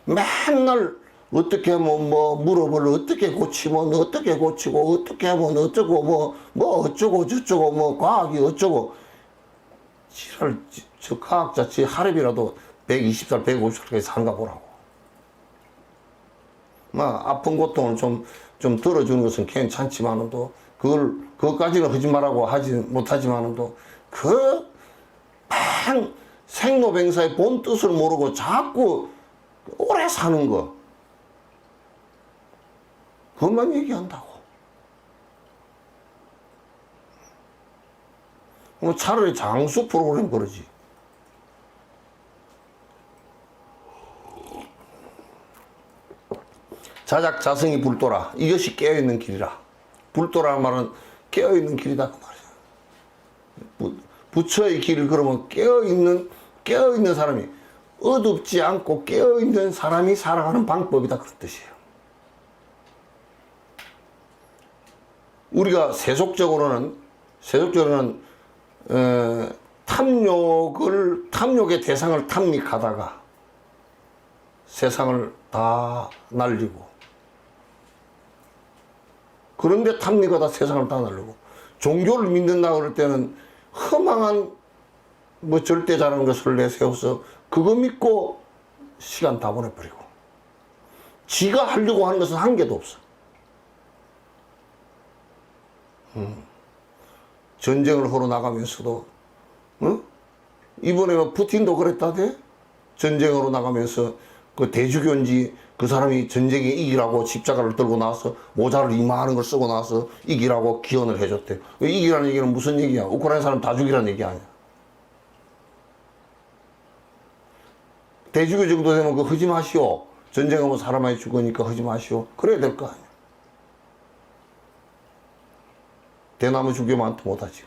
맨날 어떻게 하면 뭐 무릎을 어떻게 고치면 어떻게 고치고 어떻게 하면 어쩌고 뭐 어쩌고 저쩌고 뭐 과학이 어쩌고 지랄 저 과학자 지 하루이라도 120살 150살까지 사는가 보라고. 막 아픈 고통을 좀 덜어주는 것은 괜찮지만도 그것까지는 하지 말라고 하지 못하지만도 반 생로병사의 본 뜻을 모르고 자꾸 오래 사는 거 그것만 얘기한다고. 뭐 차라리 장수 프로그램 그러지. 자작자성이 불도라. 이것이 깨어있는 길이라. 불도라는 말은 깨어있는 길이다 그 말이야. 부처의 길을 걸으면 깨어있는 사람이 어둡지 않고 깨어있는 사람이 살아가는 방법이다 그런 뜻이에요. 우리가 세속적으로는 탐욕의 대상을 탐닉하다가 세상을 다 날리고 그런데 탐닉하다 세상을 다 날리고 종교를 믿는다 그럴 때는 허망한 뭐 절대자라는 것을 내세워서 그거 믿고 시간 다 보내버리고 지가 하려고 하는 것은 한 개도 없어. 전쟁을 하러 나가면서도 이번에 푸틴도 그랬다대. 전쟁으로 나가면서 그 대주교인지 그 사람이 전쟁에 이기라고 십자가를 들고 나와서 모자를 이만한 걸 쓰고 나와서 이기라고 기원을 해줬대. 이기라는 얘기는 무슨 얘기야? 우크라이나 사람 다 죽이라는 얘기 아니야. 대주교 정도 되면 그거 하지 마시오. 전쟁하면 사람 많이 죽으니까 하지 마시오. 그래야 될 거 아니야. 대나무 죽이면 못하지.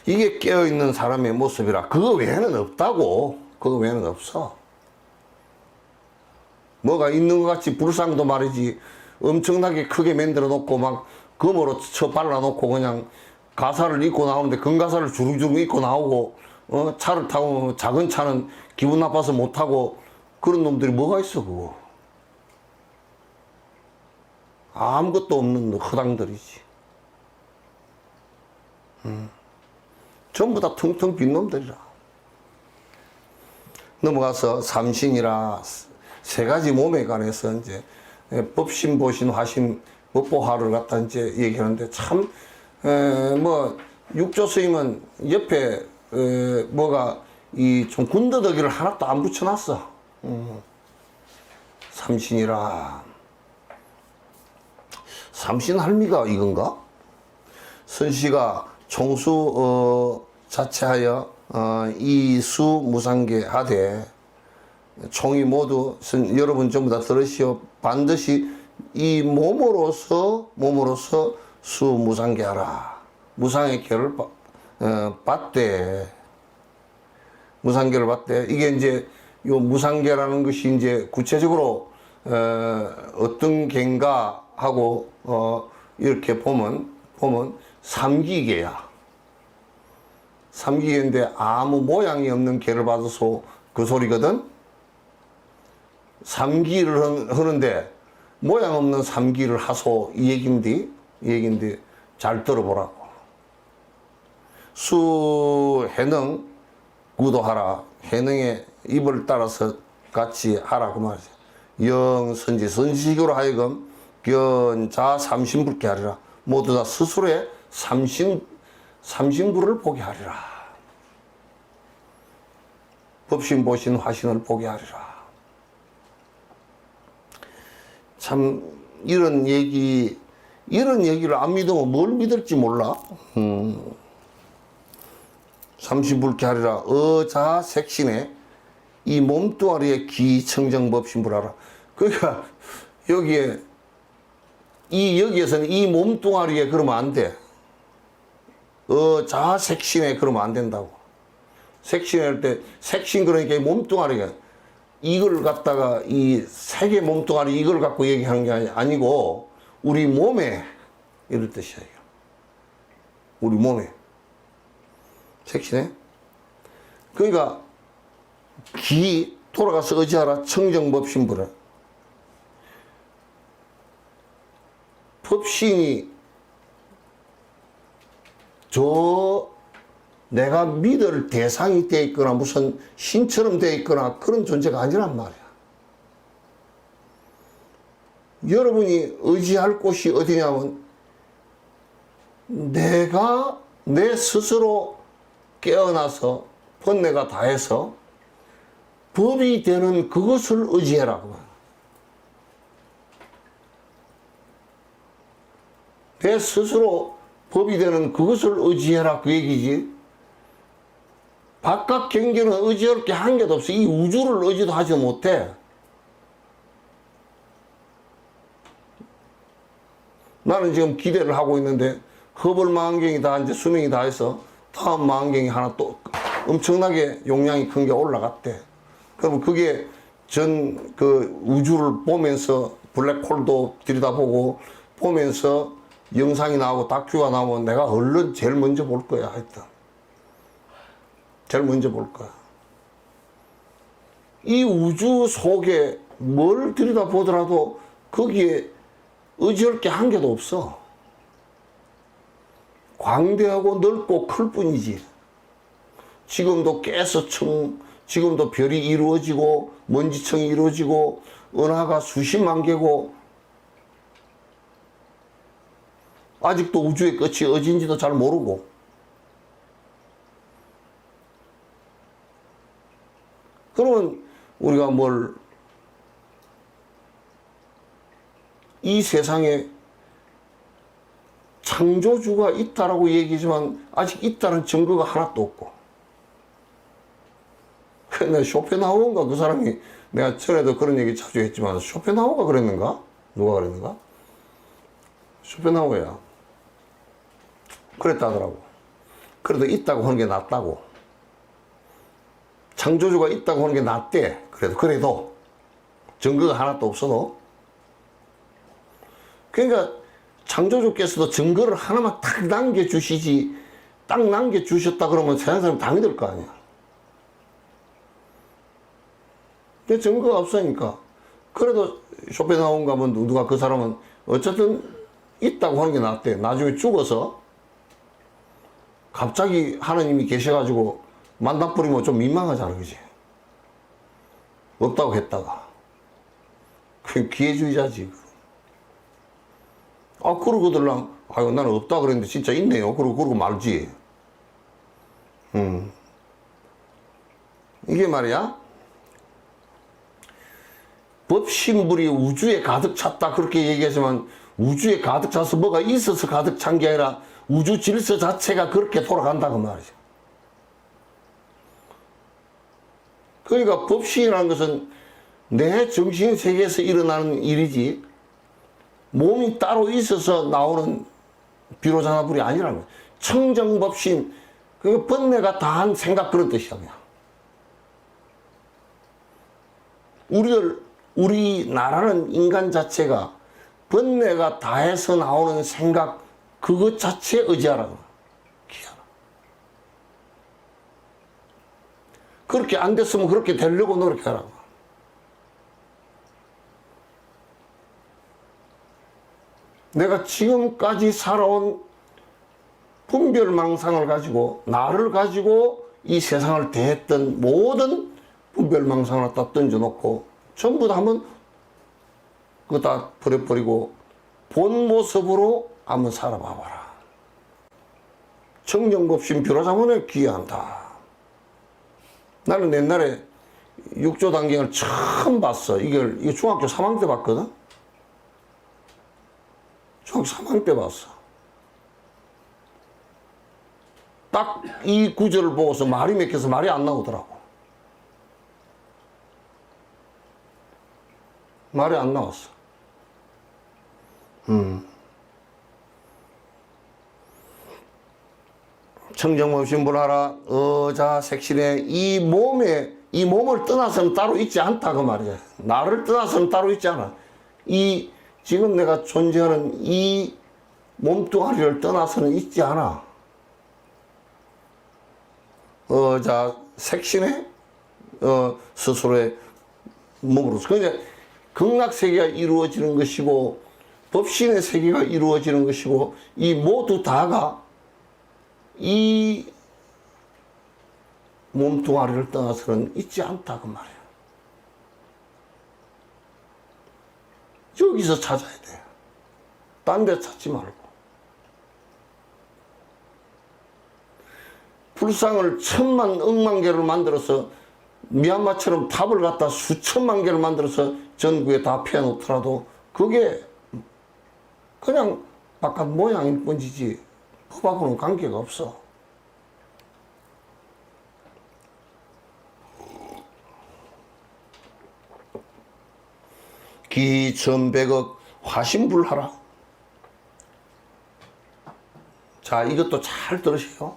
이게 깨어있는 사람의 모습이라. 그거 외에는 없다고. 그거 외에는 없어. 뭐가 있는 것 같이 불상도 말이지 엄청나게 크게 만들어 놓고 막 금으로 쳐 발라 놓고 그냥 가사를 입고 나오는데 금가사를 주룩주룩 입고 나오고 차를 타고 작은 차는 기분 나빠서 못 타고 그런 놈들이 뭐가 있어 그거. 아무것도 없는 허당들이지. 전부 다 텅텅 빈 놈들이라. 넘어가서 삼신이라 세 가지 몸에 관해서 이제 법신, 보신, 화신, 법보화를 갖다 이제 얘기하는데 참, 뭐, 육조 스님은 옆에, 뭐가 이 좀 군더더기를 하나도 안 붙여놨어. 삼신이라. 삼신 할미가 이건가? 선씨가 총수 자체하여 이수 무상계 하되 총이 모두 여러분 전부 다 들으시오. 반드시 이 몸으로서 수 무상계 하라. 무상의 계를 받되 무상계를 받되 이게 이제 요 무상계라는 것이 이제 구체적으로 어떤 계인가 하고 이렇게 보면 삼기계야. 삼기계인데 아무 모양이 없는 계를 받아서 그 소리거든. 삼기를 하는데 모양 없는 삼기를 하소 이 얘긴데 잘 들어보라고. 수해능 구도하라. 해능의 입을 따라서 같이 하라 그 말이죠. 영선지 선지식으로 하여금 견자 삼신불케 하리라. 모두 다 스스로의 삼신불을 보게 하리라. 법신 보신 화신을 보게 하리라. 참 이런 얘기를 안 믿으면 뭘 믿을지 몰라. 삼신불케 하리라. 어자색신에 이 몸뚱아리에 기청정법신불하라. 그러니까 여기에서는 이 몸뚱아리에 그러면 안 돼. 자색신에 그러면 안 된다고. 색신할 때 색신 그러니까 이 몸뚱아리가 이걸 갖다가 이 세계 몸뚱아리 이걸 갖고 얘기하는 게 아니고 우리 몸에 이럴 뜻이야. 우리 몸에 색신에. 그러니까 기 돌아가서 의지하라. 청정법신불하. 법신이 내가 믿을 대상이 되어 있거나 무슨 신처럼 되어 있거나 그런 존재가 아니란 말이야. 여러분이 의지할 곳이 어디냐면 내가 내 스스로 깨어나서 번뇌가 다해서 법이 되는 그것을 의지해라고. 내 스스로 법이 되는 그것을 의지해라 그 얘기지. 바깥 경계는 의지할 게 한 개도 없어. 이 우주를 의지도 하지 못해. 나는 지금 기대를 하고 있는데 허블 망원경이 다 이제 수명이 다 해서 다음 망원경이 하나 또 엄청나게 용량이 큰 게 올라갔대. 그럼 그게 그 우주를 보면서 블랙홀도 들여다보고 보면서 영상이 나오고 다큐가 나오면 내가 얼른 제일 먼저 볼 거야. 하여튼 제일 먼저 볼 거야. 이 우주 속에 뭘 들여다보더라도 거기에 의지할 게 한 개도 없어. 광대하고 넓고 클 뿐이지. 지금도 지금도 별이 이루어지고 먼지층이 이루어지고 은하가 수십만 개고 아직도 우주의 끝이 어딘지도 잘 모르고. 그러면 우리가 이 세상에 창조주가 있다라고 얘기하지만 아직 있다는 증거가 하나도 없고. 내가 쇼펜하우어인가 그 사람이 내가 전에도 그런 얘기 자주 했지만 쇼펜하우어가 그랬는가? 누가 그랬는가? 쇼펜하우어야. 그랬다더라고. 그래도 있다고 하는 게 낫다고. 창조주가 있다고 하는 게 낫대. 그래도 증거가 하나도 없어도. 그러니까 창조주께서도 증거를 하나만 딱 남겨주시지, 딱 남겨주셨다 그러면 세상 사람 다 믿을 거 아니야. 근데 증거가 없으니까. 그래도 쇼펜하우어 가면 누가 그 사람은 어쨌든 있다고 하는 게 낫대. 나중에 죽어서 갑자기 하나님이 계셔가지고 만나버리면 좀 민망하잖아, 그지? 없다고 했다가. 그게 기회주의자지. 그러고들랑, 아유, 나는 없다 그랬는데 진짜 있네요. 그러고 말지. 이게 말이야. 법신불이 우주에 가득 찼다. 그렇게 얘기하지만 우주에 가득 차서 뭐가 있어서 가득 찬 게 아니라 우주 질서 자체가 그렇게 돌아간다. 그 말이죠. 그러니까 법신이라는 것은 내 정신 세계에서 일어나는 일이지 몸이 따로 있어서 나오는 비로자나불이 아니라는 거야. 청정법신, 그 번뇌가 다한 생각 그런 뜻이야. 그냥. 우리나라는 인간 자체가 번뇌가 다해서 나오는 생각 그것 자체에 의지하라고. 기하라. 그렇게 안 됐으면 그렇게 되려고 노력하라고. 내가 지금까지 살아온 분별망상을 가지고 나를 가지고 이 세상을 대했던 모든 분별망상을 갖다 던져놓고 전부 다 한번 그거 다 버려버리고 본 모습으로 한번 살아봐봐라. 청정법신 뷰라자문에 귀한다. 나는 옛날에 육조단경을 처음 봤어. 이거 중학교 3학년 때 봤거든. 중학교 3학년 때 봤어. 딱 이 구절을 보고서 말이 맥혀서 말이 안 나오더라고. 말이 안 나왔어. 청정법신 분하라 어자 색신에 이 몸을 떠나서는 따로 있지 않다 그 말이야. 나를 떠나서는 따로 있지 않아. 이 지금 내가 존재하는 이 몸뚱아리를 떠나서는 있지 않아. 어자 색신에 스스로의 몸으로서. 그러니까 극락세계가 이루어지는 것이고 법신의 세계가 이루어지는 것이고 이 모두 다가 이 몸뚱아리를 떠나서는 있지 않다 그 말이야. 여기서 찾아야 돼. 딴 데 찾지 말고. 불상을 천만 억만 개를 만들어서 미얀마처럼 탑을 갖다 수천만 개를 만들어서 전국에 다 펴놓더라도 그게 그냥 바깥 모양일 뿐이지 법하고는 관계가 없어. 기천백억 화신불하라. 자, 이것도 잘 들으세요.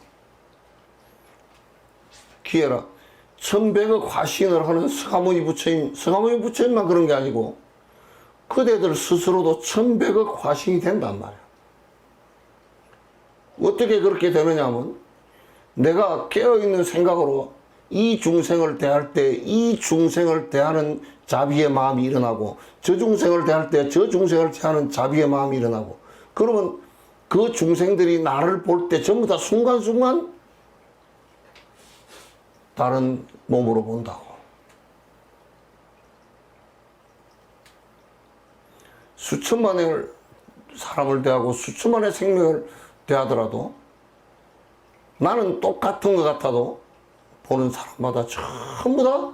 기해라. 천백억 화신을 하는 서가모니 부처님만 그런 게 아니고 그대들 스스로도 천백억 화신이 된단 말이야. 어떻게 그렇게 되느냐면 내가 깨어있는 생각으로 이 중생을 대할 때 이 중생을 대하는 자비의 마음이 일어나고 저 중생을 대할 때 저 중생을 대하는 자비의 마음이 일어나고 그러면 그 중생들이 나를 볼 때 전부 다 순간순간 다른 몸으로 본다고. 수천만의 사람을 대하고 수천만의 생명을 대하더라도 나는 똑같은 것 같아도 보는 사람마다 전부 다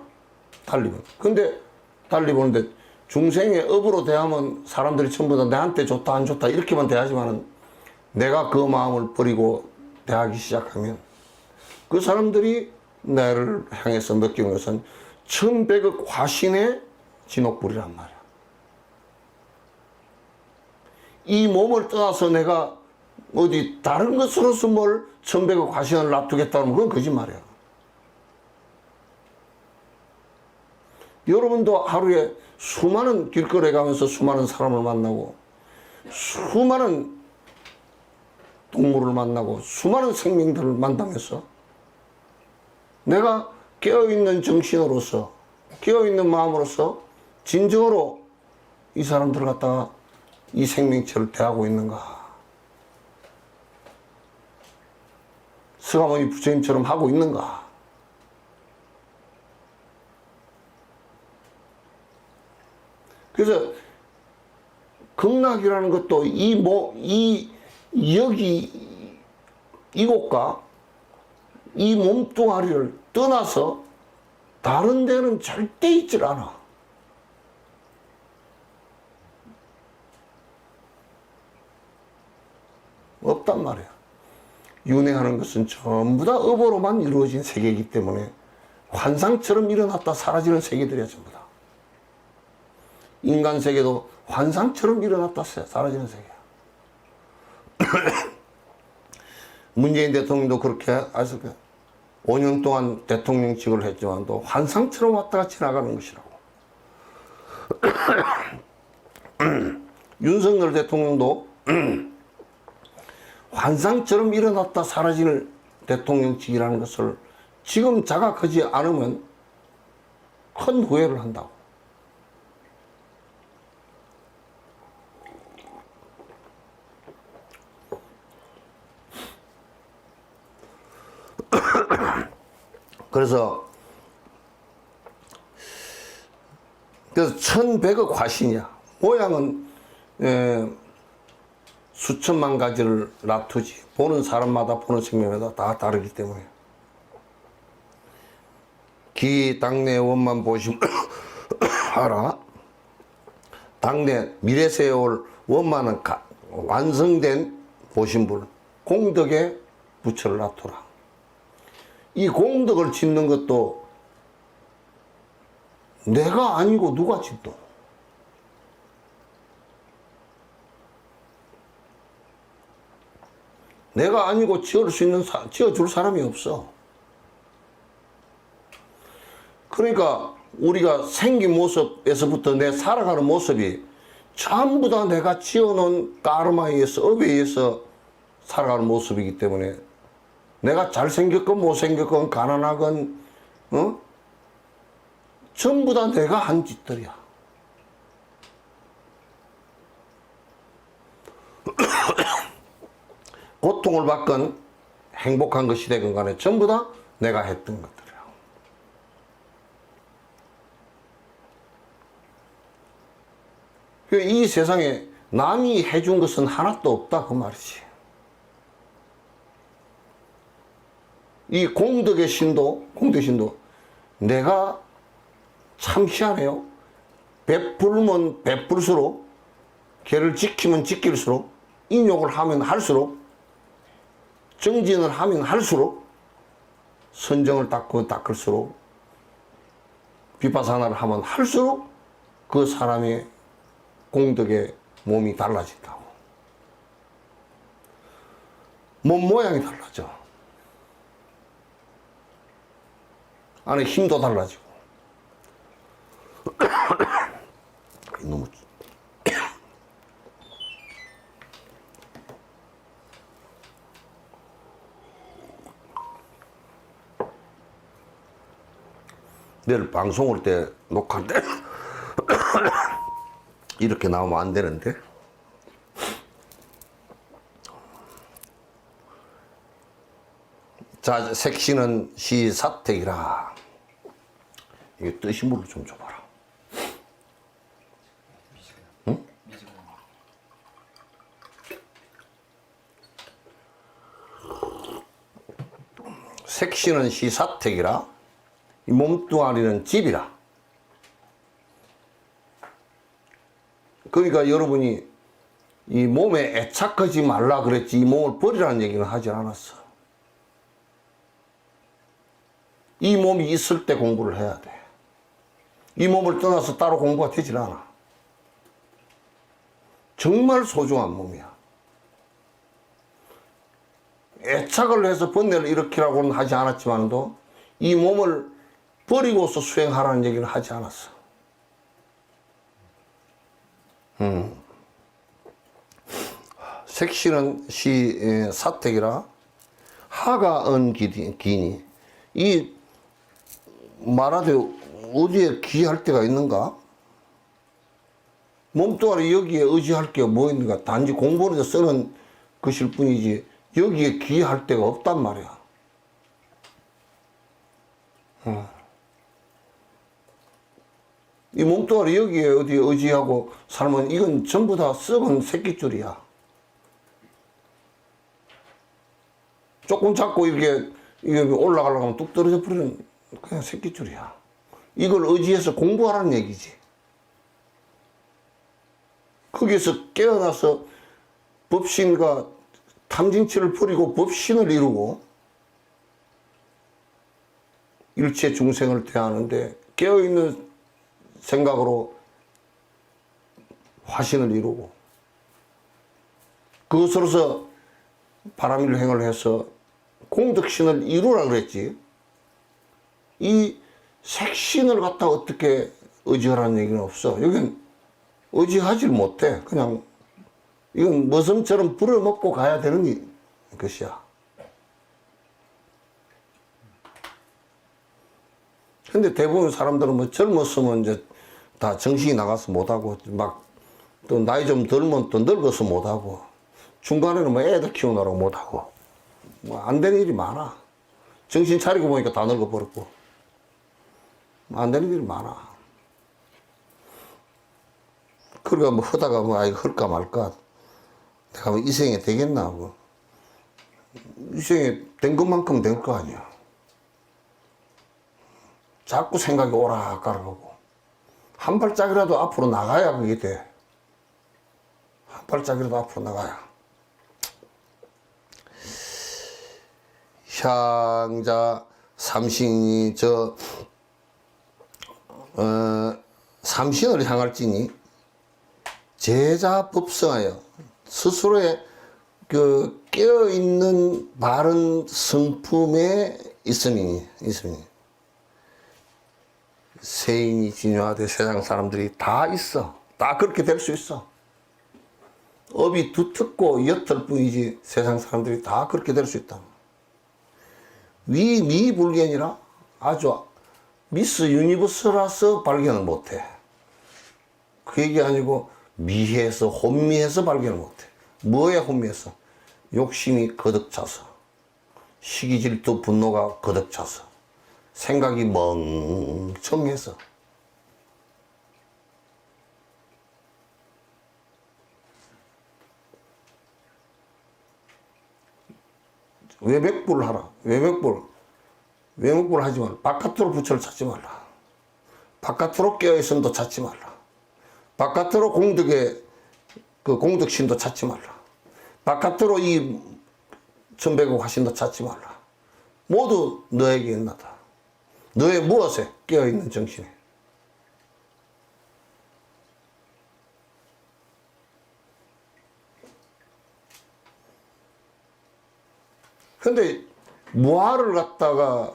달리 보는. 근데 달리 보는데 중생의 업으로 대하면 사람들이 전부 다 내한테 좋다 안 좋다 이렇게만 대하지만은 내가 그 마음을 버리고 대하기 시작하면 그 사람들이 나를 향해서 느끼는 것은 천백억 화신의 진옥불이란 말이야. 이 몸을 떠나서 내가 어디 다른 것으로서 뭘 천백억 화신을 놔두겠다면 그건 거짓말이야. 여러분도 하루에 수많은 길거리에 가면서 수많은 사람을 만나고 수많은 동물을 만나고 수많은 생명들을 만나면서 내가 깨어있는 정신으로서 깨어있는 마음으로서 진정으로 이 사람들을 갖다가 이 생명체를 대하고 있는가? 서가모니 부처님처럼 하고 있는가? 그래서 극락이라는 것도 여기 이곳과 이 몸뚱아리를 떠나서 다른 데는 절대 있질 않아. 없단 말이야. 윤회하는 것은 전부 다 업으로만 이루어진 세계이기 때문에 환상처럼 일어났다 사라지는 세계들이야 전부 다. 인간 세계도 환상처럼 일어났다 사라지는 세계야. 문재인 대통령도 그렇게 아주 5년 동안 대통령직을 했지만도 환상처럼 왔다가 지나가는 것이라고. 윤석열 대통령도 환상처럼 일어났다 사라지는 대통령직이라는 것을 지금 자각하지 않으면 큰 후회를 한다고. 그래서 1100억 화신이야. 모양은 수천만 가지를 놔두지. 보는 사람마다 보는 생명마다 다 다르기 때문에. 기 당내 원만 보시면 알아. 당내 미래세에 올 원만은 완성된 보신불 공덕에 부처를 놔두라. 이 공덕을 짓는 것도 내가 아니고 누가 짓도. 내가 아니고 지어줄 사람이 없어. 그러니까 우리가 생긴 모습에서부터 내 살아가는 모습이 전부 다 내가 지어놓은 까르마에 의해서, 업에 의해서 살아가는 모습이기 때문에 내가 잘생겼건 못생겼건 가난하건 전부 다 내가 한 짓들이야. 고통을 받건 행복한 것이 되건 간에 전부 다 내가 했던 것들이야. 이 세상에 남이 해준 것은 하나도 없다 그 말이지. 이 공덕의 신도, 내가 참 희한해요. 베풀면 베풀수록, 걔를 지키면 지킬수록, 인욕을 하면 할수록, 정진을 하면 할수록, 선정을 닦을수록, 비파사나를 하면 할수록 그 사람의 공덕의 몸이 달라진다고. 몸 모양이 달라져. 안에 힘도 달라지고. 너무 내일 방송 올 때 녹화할 때 이렇게 나오면 안 되는데. 자, 색시는 시사택이라. 이게 뜻이 물을 좀 줘봐라. 응? 색시는 시사택이라. 이 몸뚱아리는 집이라. 그러니까 여러분이 이 몸에 애착하지 말라 그랬지 이 몸을 버리라는 얘기는 하지 않았어. 이 몸이 있을 때 공부를 해야 돼. 이 몸을 떠나서 따로 공부가 되질 않아. 정말 소중한 몸이야. 애착을 해서 번뇌를 일으키라고는 하지 않았지만도 이 몸을 버리고서 수행하라는 얘기는 하지 않았어. 색시는 시 사택이라. 하가 은 기니. 이 말하되 어디에 기할 데가 있는가? 몸뚱아리 여기에 의지할 게 뭐 있는가? 단지 공부를 해서 쓰는 것일 뿐이지 여기에 기할 데가 없단 말이야. 이 몸뚱아리 여기에 어디 의지하고 살면 이건 전부 다 썩은 새끼줄이야. 조금 잡고 이게 올라가려고 하면 뚝 떨어져 버리는 그냥 새끼줄이야. 이걸 의지해서 공부하라는 얘기지. 거기서 깨어나서 법신과 탐진치를 버리고 법신을 이루고 일체 중생을 대하는데 깨어있는 생각으로 화신을 이루고 그것으로서 바람일행을 해서 공덕신을 이루라 그랬지. 이 색신을 갖다 어떻게 의지하라는 얘기는 없어. 여긴 의지하지 못해. 그냥 이건 머슴처럼 불어먹고 가야 되는 것이야. 근데 대부분 사람들은 뭐 젊었으면 이제 다 정신이 나가서 못하고 막 또 나이 좀 들면 또 늙어서 못하고 중간에는 뭐 애들 키우느라고 못하고 뭐 안 되는 일이 많아. 정신 차리고 보니까 다 늙어버렸고. 안 되는 일이 많아. 그러니까 뭐 하다가 뭐, 아이고, 할까 말까. 내가 뭐 이 생에 되겠나, 뭐. 이 생에 된 것만큼 된 거 아니야. 자꾸 생각이 오락가락하고. 한 발짝이라도 앞으로 나가야 그게 돼. 한 발짝이라도 앞으로 나가야. 향자 삼신이 삼신을 향할지니 제자 법성하여 스스로의 그 깨어있는 바른 성품에 있으니 세인이 진화돼 세상 사람들이 다 있어. 다 그렇게 될 수 있어. 업이 두텁고 옅을 뿐이지 세상 사람들이 다 그렇게 될 수 있다. 미불견이라 아주 미스 유니버스라서 발견을 못해. 그 얘기 아니고 미해서 혼미해서 발견을 못해. 뭐에 혼미해서? 욕심이 거득 차서, 시기 질투 분노가 거득 차서, 생각이 멍청해서. 외맥불을 하라. 외맥불 하지 말라. 바깥으로 부처를 찾지 말라. 바깥으로 깨어있음도 찾지 말라. 바깥으로 공덕의 그 공덕심도 찾지 말라. 바깥으로 이 천백억 화신도 찾지 말라. 모두 너에게 있나다. 너의 무엇에 깨어있는 정신에. 근데 무아를 갖다가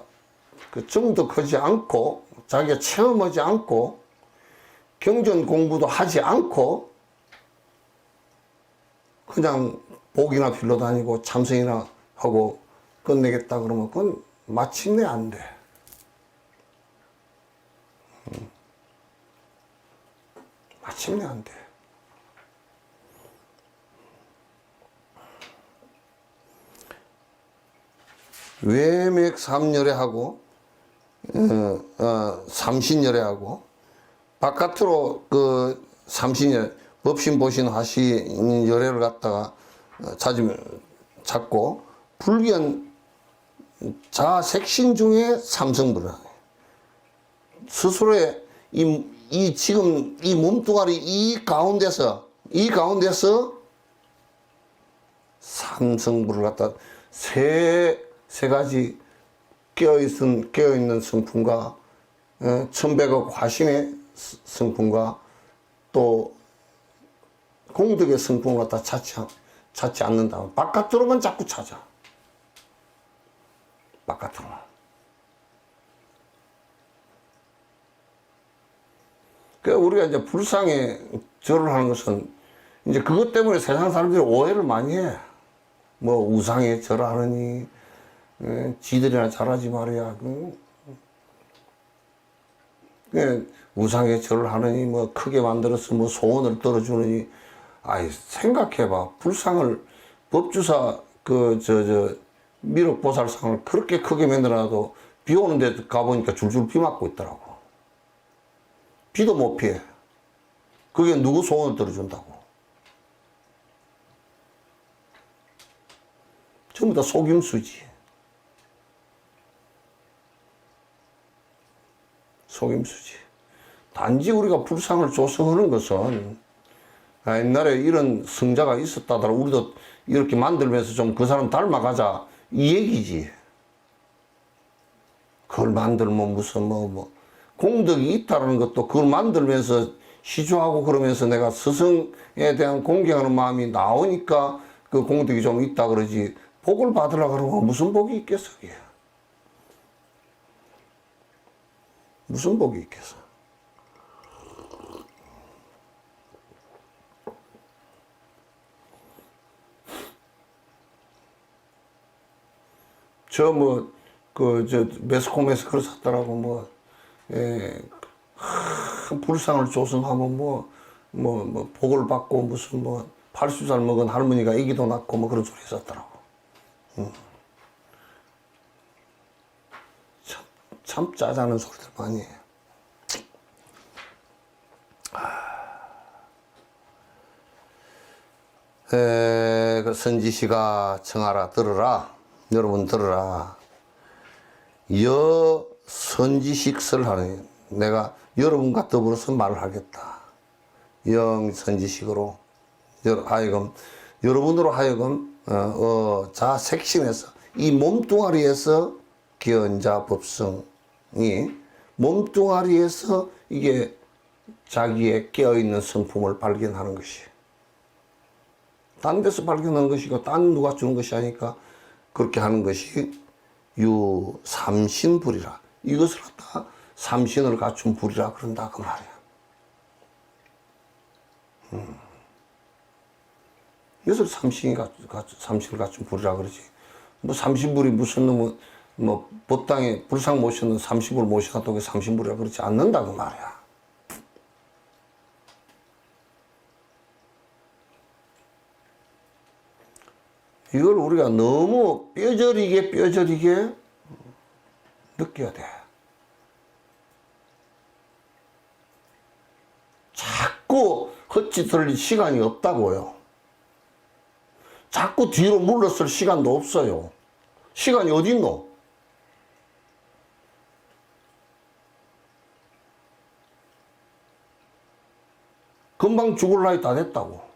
그 정독하지 않고 자기가 체험하지 않고 경전 공부도 하지 않고 그냥 복이나 빌러 다니고 참선이나 하고 끝내겠다 그러면 그건 마침내 안 돼. 마침내 안 돼. 외맥 삼열애하고 삼신열애하고 바깥으로 그 삼신열 법신 보신 화신 열애를 갖다가 찾고 불견 자색신 중에 삼성불을 하네. 스스로의 이 지금 이 몸뚱아리 이 가운데서 삼성불을 갖다 세 가지 깨어있는 성품과 천백억 화신의 성품과 또 공덕의 성품을 갖다 찾지 않는다. 바깥으로만 자꾸 찾아. 바깥으로만. 그러니까 우리가 이제 불상에 절을 하는 것은 이제 그것 때문에 세상 사람들이 오해를 많이 해. 뭐 우상에 절하느니 지들이나 잘하지 말이야. 우상에 절을 하느니 뭐 크게 만들어서 뭐 소원을 들어주느니. 아이 생각해봐. 불상을 법주사 미륵보살상을 그렇게 크게 만들어놔도 비 오는 데 가보니까 줄줄 비 맞고 있더라고. 비도 못 피해. 그게 누구 소원을 들어준다고. 전부 다 속임수지. 속임수지. 단지 우리가 불상을 조성하는 것은 옛날에 이런 성자가 있었다더라. 우리도 이렇게 만들면서 좀 그 사람 닮아가자. 이 얘기지. 그걸 만들면 무슨 공덕이 있다는 것도 그걸 만들면서 시주하고 그러면서 내가 스승에 대한 공경하는 마음이 나오니까 그 공덕이 좀 있다 그러지. 복을 받으려고 그러면 무슨 복이 있겠어, 그게. 무슨 복이 있겠어. 매스컴에서 그걸 샀더라고, 불상을 조성하면 복을 받고 무슨 80살 먹은 할머니가 애기도 낳고 그런 소리 했었더라고. 참 짜자는 소리들 많이 해요. 그 선지시가 청하라 들으라. 여러분 들으라. 여 선지식설 하는 내가 여러분과 더불어서 말을 하겠다. 영 선지식으로 하여금 여러분으로 하여금 자 색신에서 이 몸뚱아리에서 기언자 법성이 몸뚱아리에서 이게 자기의 깨어있는 성품을 발견하는 것이 딴 데서 발견하는 것이고 딴 누가 주는 것이 아니까 그렇게 하는 것이 삼신불이라. 이것을 갖다 삼신을 갖춘 불이라 그런다 그 말이야. 이것을 삼신을 갖춘 불이라 그러지. 뭐 삼신불이 무슨 놈은 뭐 법당에 불상 모셨는 삼신불 모셔놨다고 그 삼신불이라 그러지 않는다 그 말이야. 이걸 우리가 너무 뼈저리게 느껴야 돼. 자꾸 헛짓을 시간이 없다고요. 자꾸 뒤로 물러설 시간도 없어요. 시간이 어디 있노? 금방 죽을 나이 다 됐다고.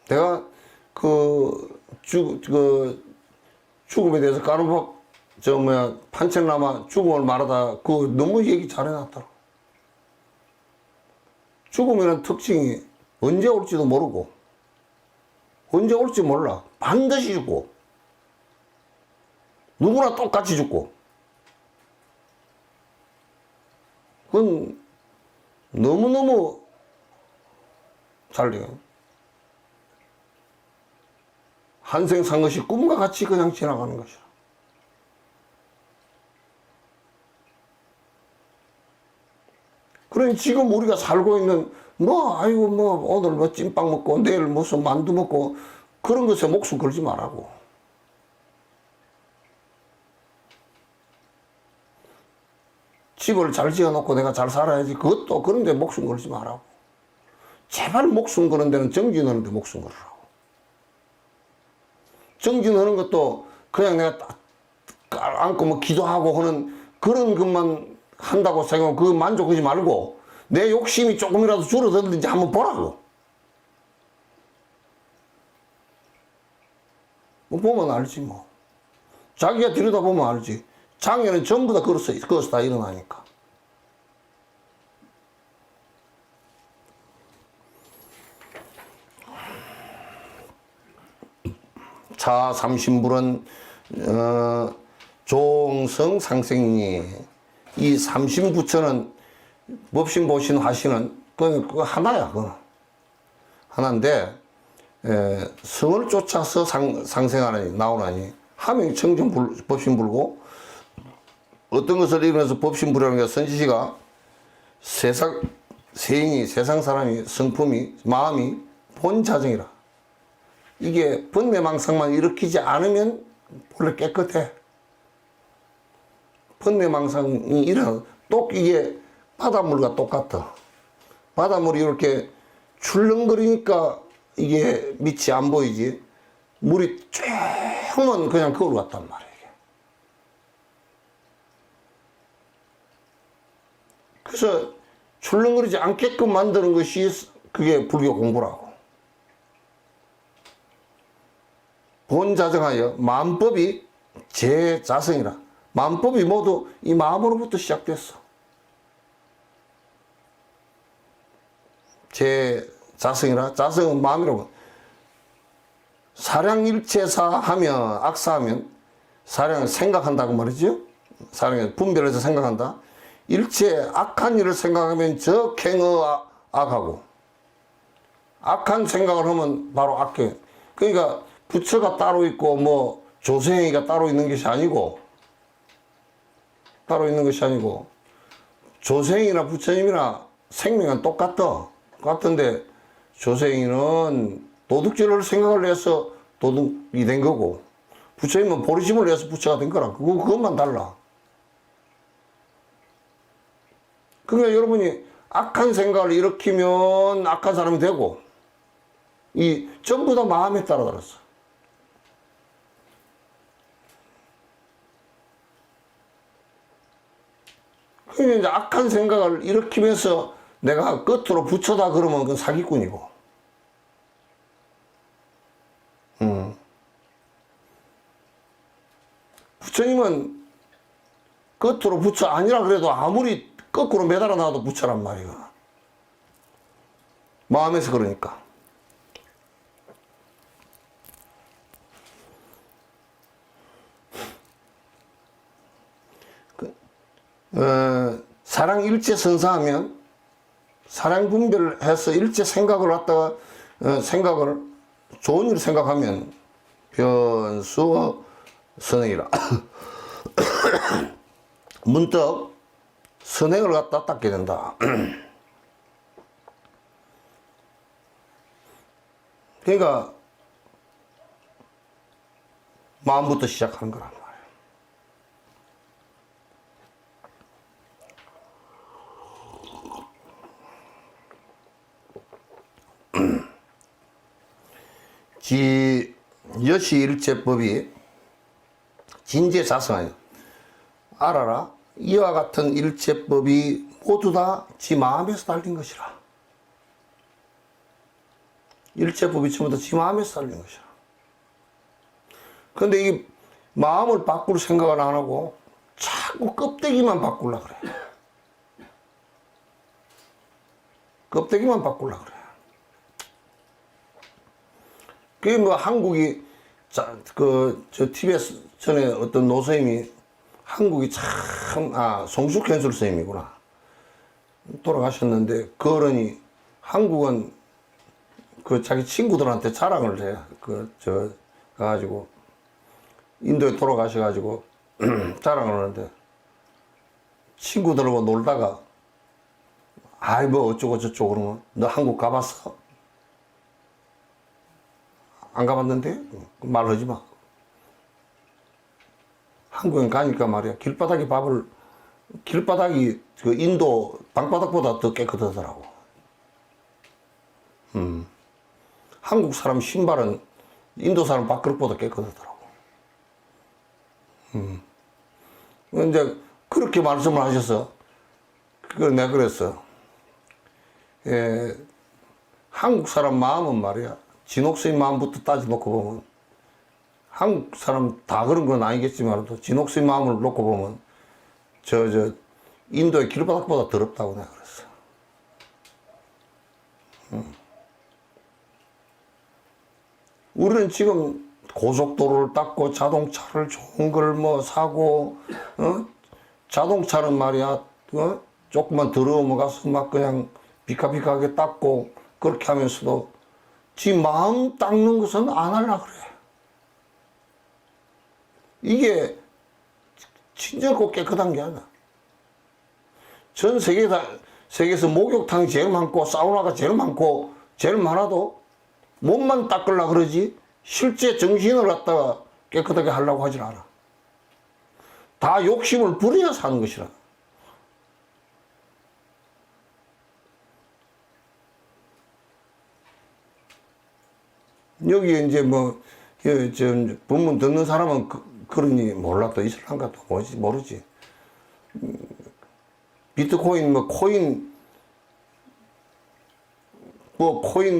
내가 죽음에 대해서 판철나마 죽음을 말하다 너무 얘기 잘해놨더라. 죽음이라는 특징이 언제 올지도 모르고 언제 올지 몰라. 반드시 죽고 누구나 똑같이 죽고 그건 너무너무 잘 돼요. 한생 산 것이 꿈과 같이 그냥 지나가는 것이야. 그러니 지금 우리가 살고 있는 아이고 오늘 찐빵 먹고 내일 무슨 만두 먹고 그런 것에 목숨 걸지 말라고. 집을 잘 지어놓고 내가 잘 살아야지. 그것도 그런 데 목숨 걸지 말라고. 제발 목숨 거는 데는 정진하는 데 목숨 걸으라고. 정진하는 것도 그냥 내가 안고 기도하고 하는 그런 것만 한다고 생각하고 그 만족하지 말고 내 욕심이 조금이라도 줄어들든지 한번 보라고. 보면 알지 뭐. 자기가 들여다보면 알지. 장애는 전부 다 거기서 다 일어나니까. 차 삼신불은 종성 상생이 이 삼신부처는 법신 보신 화신은 그거 하나야. 그거 하나인데 성을 쫓아서 상생하니 나오나니 하명이 청정 법신불고 어떤 것을 이루면서 법신불이라는 게 선지시가 세인이 세상 사람이 성품이 마음이 본자정이라. 이게 번뇌망상만 일으키지 않으면 원래 깨끗해. 번뇌망상이 이게 바닷물과 똑같아. 바닷물이 이렇게 출렁거리니까 이게 밑이 안 보이지. 물이 쬐면 그냥 그걸 같단 말이야. 이게. 그래서 출렁거리지 않게끔 만드는 것이 그게 불교 공부라고. 본자정하여 마음법이 제 자성이라. 마음법이 모두 이 마음으로부터 시작됐어. 제 자성이라. 자성은 마음이라고. 사량일체사 하면 악사하면 사량을 생각한다고 말이죠. 사량을 분별해서 생각한다. 일체 악한 일을 생각하면 저 갱어 악하고 악한 생각을 하면 바로 악해. 그러니까 부처가 따로 있고 조생이가 따로 있는 것이 아니고 조생이나 부처님이나 생명은 똑같던데 조생이는 도둑질을 생각을 해서 도둑이 된 거고, 부처님은 보리심을 내서 부처가 된 거라. 그것만 달라. 그러니까 여러분이 악한 생각을 일으키면 악한 사람이 되고, 이 전부 다 마음에 따라 달았어. 그러니까 이제 악한 생각을 일으키면서 내가 끝으로 부처다 그러면 그건 사기꾼이고. 부처님은 끝으로 부처 아니라 그래도 아무리 거꾸로 매달아 놔도 부처란 말이야. 마음에서 그러니까. 사랑 일체 선사하면 사랑 분별해서 일체 생각을 갖다가 생각을 좋은 일을 생각하면 변수 선행이라 문득 선행을 갖다 닦게 된다. 그러니까 마음부터 시작하는 거란 말이에요. 지 여시일체법이 진제자성하여 알아라. 이와 같은 일체법이 모두 다 지 마음에서 달린 것이라. 일체법이 전부 다 지 마음에서 달린 것이라. 그런데 이 마음을 바꿀 생각을 안 하고 자꾸 껍데기만 바꾸려고 그래. 껍데기만 바꾸려고 그래. 그게 뭐 한국이 저 TBS 전에 어떤 노선생님이 한국이 참 송숙현술 선생님이구나 돌아가셨는데 그러니 한국은 그 자기 친구들한테 자랑을 해. 가가지고 인도에 돌아가셔가지고 자랑을 하는데 친구들하고 놀다가 아이 뭐 어쩌고 저쩌고 그러면 너 한국 가봤어? 안 가봤는데? 말하지 마. 한국에 가니까 말이야. 길바닥이 그 인도 방바닥보다 더 깨끗하더라고. 한국 사람 신발은 인도 사람 밥그릇보다 깨끗하더라고. 이제 그렇게 말씀을 하셔서, 그걸 내가 그랬어. 한국 사람 마음은 말이야. 진옥수의 마음부터 따져놓고 보면, 한국 사람 다 그런 건 아니겠지만, 진옥수의 마음을 놓고 보면, 인도의 길바닥보다 더럽다고 내가 그랬어. 우리는 지금 고속도로를 닦고 자동차를 좋은 걸 뭐 사고, 자동차는 말이야, 조금만 더러우면 가서 막 그냥 비카비카하게 닦고, 그렇게 하면서도 지 마음 닦는 것은 안 하려고 그래. 이게 친절고 깨끗한 게 아니야. 전 세계에서 목욕탕이 제일 많고, 사우나가 제일 많고, 제일 많아도 몸만 닦으려고 그러지, 실제 정신을 갖다가 깨끗하게 하려고 하질 않아. 다 욕심을 부려야 사는 것이라. 여기 이제 뭐, 본문 듣는 사람은 그러니 몰라도 이슬람가 또 모르지. 비트코인, 코인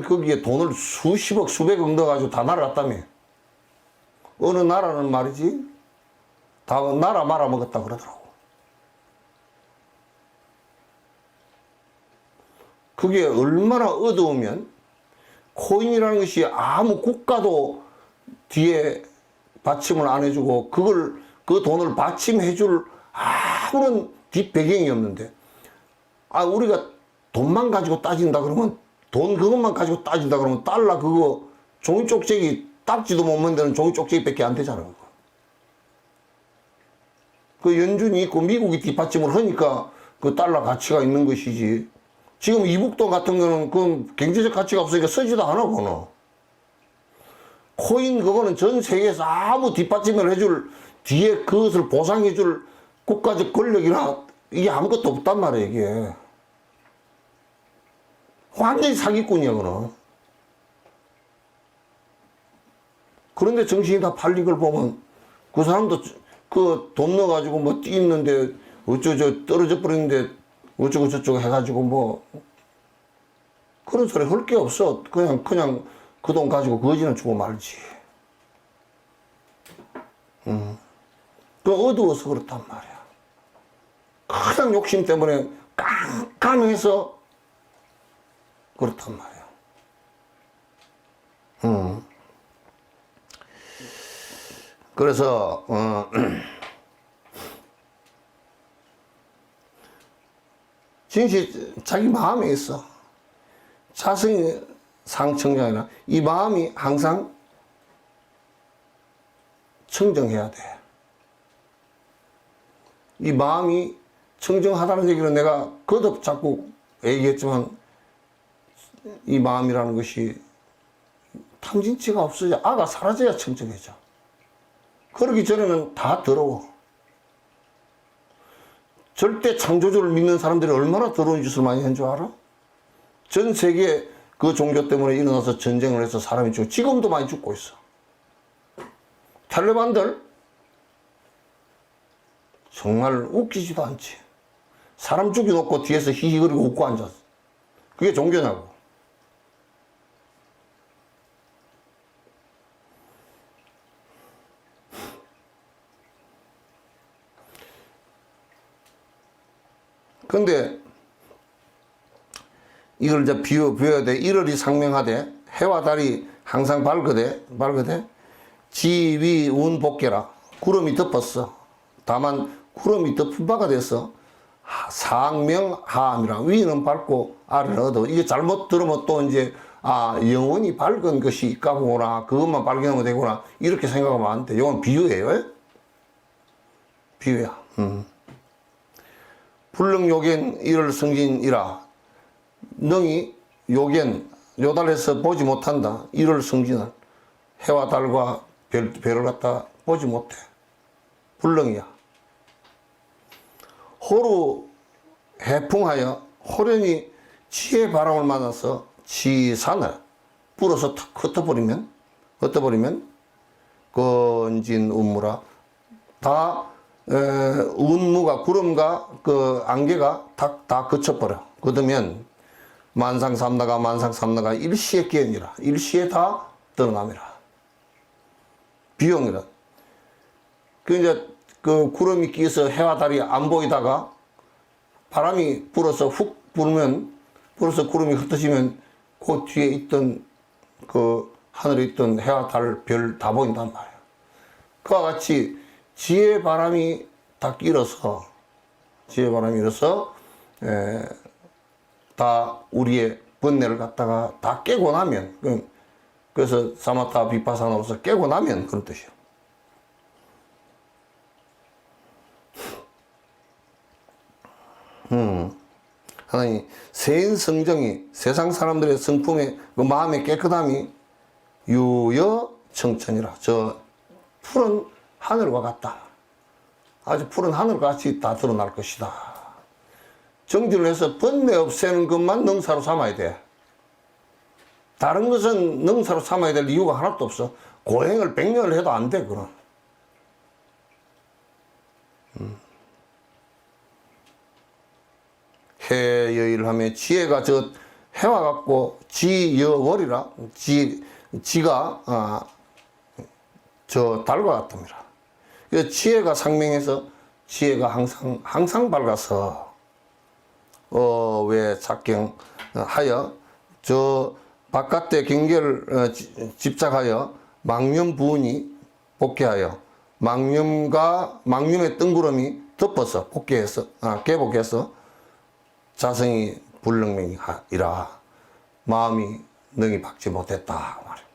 거기에 돈을 수십억, 수백억 넣어가지고 다 날아갔다며. 어느 나라는 말이지, 다 나라 말아먹었다 그러더라고. 그게 얼마나 어두우면, 코인이라는 것이 아무 국가도 뒤에 받침을 안 해주고, 그 돈을 받침해줄 아무런 뒷배경이 없는데, 우리가 돈만 가지고 따진다 그러면, 돈 그것만 가지고 따진다 그러면 달러 그거 종이 쪽지기 딱지도 못 만드는 종이 쪽지기밖에 안 되잖아. 그 연준이 있고 미국이 뒷받침을 하니까 그 달러 가치가 있는 것이지. 지금 이북돈 같은 거는 그 경제적 가치가 없으니까 쓰지도 않아, 그거는. 코인 그거는 전 세계에서 아무 뒷받침을 해줄 뒤에 그것을 보상해줄 국가적 권력이나 이게 아무것도 없단 말이에요. 이게 완전히 사기꾼이야 그는. 그런데 정신이 다 팔린 걸 보면 그 사람도 그 돈 넣어가지고 뭐 뛰는데 어쩌고 떨어져 버리는데 어쩌고 저쩌고 해가지고 뭐 그런 소리 할 게 없어. 그냥 그 돈 가지고 거지는 주고 말지. 그 어두워서 그렇단 말이야. 그냥 욕심 때문에 깜깜해서 그렇단 말이야. 그래서 진실 자기 마음에 있어. 자성이 상청정이나 이 마음이 항상 청정해야 돼. 이 마음이 청정하다는 얘기는 내가 거듭 자꾸 얘기했지만 이 마음이라는 것이 탐진치가 없어져 아가 사라져야 청정해져. 그러기 전에는 다 더러워. 절대 창조주를 믿는 사람들이 얼마나 더러운 짓을 많이 한 줄 알아? 전 세계 그 종교 때문에 일어나서 전쟁을 해서 사람이 죽고 지금도 많이 죽고 있어. 탈레반들 정말 웃기지도 않지. 사람 죽여놓고 뒤에서 히히거리고 웃고 앉았어. 그게 종교냐고. 근데 이걸 이제 비워야 돼. 일월이 상명하되 해와 달이 항상 밝거되 지위 운복계라. 구름이 덮었어. 다만 구름이 덮은 바가 돼서 상명하함이라. 위는 밝고 아래는 어두워. 이게 잘못 들으면 또 이제 영원히 밝은 것이 있까 보구나. 그것만 발견하면 되구나. 이렇게 생각하면 안 돼. 이건 비유예요. 비유야. 불능요견 일월 성진이라. 능이 요견 요달에서 보지 못한다. 일월 성진은 해와 달과 별을 갖다 보지 못해. 불능이야. 호루 해풍하여 호련히 지혜 바람을 만나서 지산을 불어서 탁 흩어버리면 건진 운무라. 다 운무가 구름과 그 안개가 다 그쳐버려. 그러면 만상삼나가 일시에 깨니라. 일시에 다 드러남이라. 비용이라. 그 이제 그 구름이 끼어서 해와 달이 안 보이다가 바람이 불어서 훅 불어서 구름이 흩어지면 그 뒤에 있던 그 하늘에 있던 해와 달, 별 다 보인단 말이야. 그와 같이 지혜 바람이 다 끼어서 다 우리의 번뇌를 갖다가 다 깨고 나면, 그래서 사마타 비파사나로서 깨고 나면 그런 뜻이요. 하나님 세인 성정이 세상 사람들의 성품의 그 마음의 깨끗함이 유여 청천이라. 저 푸른 하늘과 같다. 아주 푸른 하늘같이 다 드러날 것이다. 정진을 해서 번뇌 없애는 것만 능사로 삼아야 돼. 다른 것은 능사로 삼아야 될 이유가 하나도 없어. 고행을 100년을 해도 안 돼, 그건. 해여일 하며 지혜가 저 해와 같고 지여월이라. 지가 저 달과 같습니다. 지혜가 상명해서 지혜가 항상 밝아서 왜 작경하여 저 바깥의 경계를 집착하여 망념 부은이 복귀하여 망념의 뜬구름이 덮어서 개복해서 자성이 불능맹이라. 마음이 능히 박지 못했다 말이야.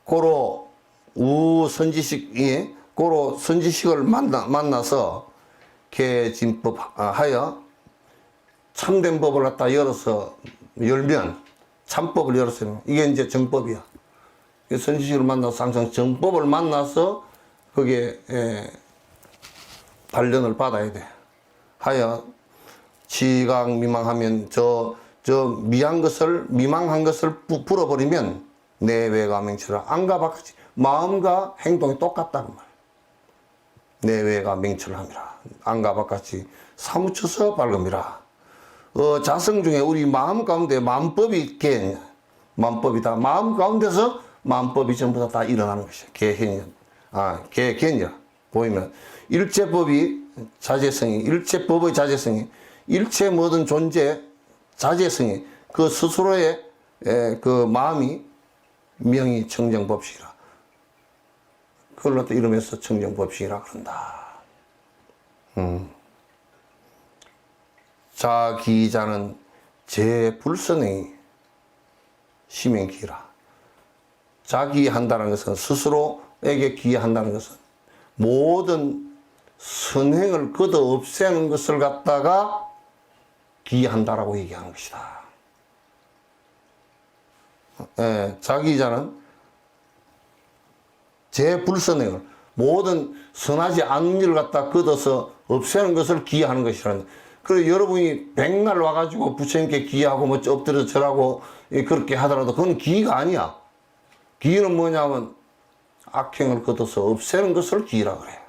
고로 고로 선지식을 만나서 개진법 하여 참된 법을 갖다 열면 참법을 열었어요. 이게 이제 정법이야. 선지식을 만나서 항상 정법을 만나서 거기에 단련을 받아야 돼. 하여 지각 미망하면 저 미망한 것을 풀어버리면 내외가 명철하. 안과 바깥이 마음과 행동이 똑같다는 말이야. 내외가 명철함이라. 안과 바깥이 사무쳐서 밝음이라. 자성 중에 우리 마음 가운데 마음법이 개냐. 마음법이다. 마음 가운데서 마음법이 전부 다 일어나는 것이야. 개현년. 개견이야. 보이면 일체법이 자재성이, 일체법의 자재성이, 일체 모든 존재 자재성이 그 스스로의 그 마음이 명이 청정법칙이라. 그걸로 또 이름에서 청정법칙이라 그런다. 자기자는 제불선의 심행기라. 자기한다는 것은 스스로에게 기한다는 것은 모든 선행을 걷어 없애는 것을 갖다가 기한다라고 얘기하는 것이다. 자기자는 제불선행을 모든 선하지 않은 일을 갖다 걷어서 없애는 것을 기하는 것이라는. 그리고 여러분이 백날 와가지고 부처님께 기하고 뭐 엎드려 절하고 그렇게 하더라도 그건 기가 아니야. 기는 뭐냐면 악행을 걷어서 없애는 것을 기라 그래.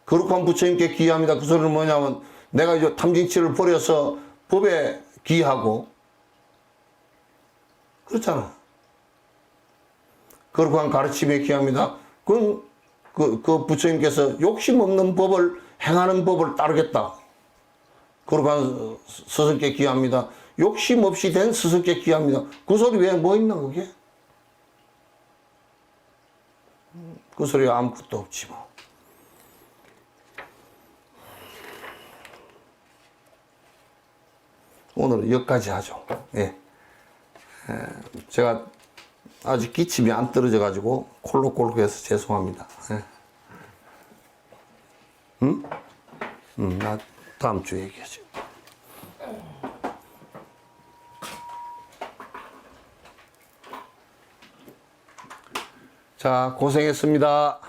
거룩한 부처님께 기합니다. 그 소리는 뭐냐면 내가 이제 탐진치를 버려서 법에 기하고 그렇잖아. 거룩한 가르침에 기합니다. 그건 그 부처님께서 욕심 없는 법을 행하는 법을 따르겠다. 거룩한 스승께 기합니다. 욕심 없이 된 스승께 기합니다. 그 소리 외에 뭐 있나 그게? 그 소리 아무것도 없지 뭐. 오늘은 여기까지 하죠. 예. 제가 아직 기침이 안 떨어져 가지고 콜록콜록해서 죄송합니다. 예. 나 다음 주에 얘기하죠. 자, 고생했습니다.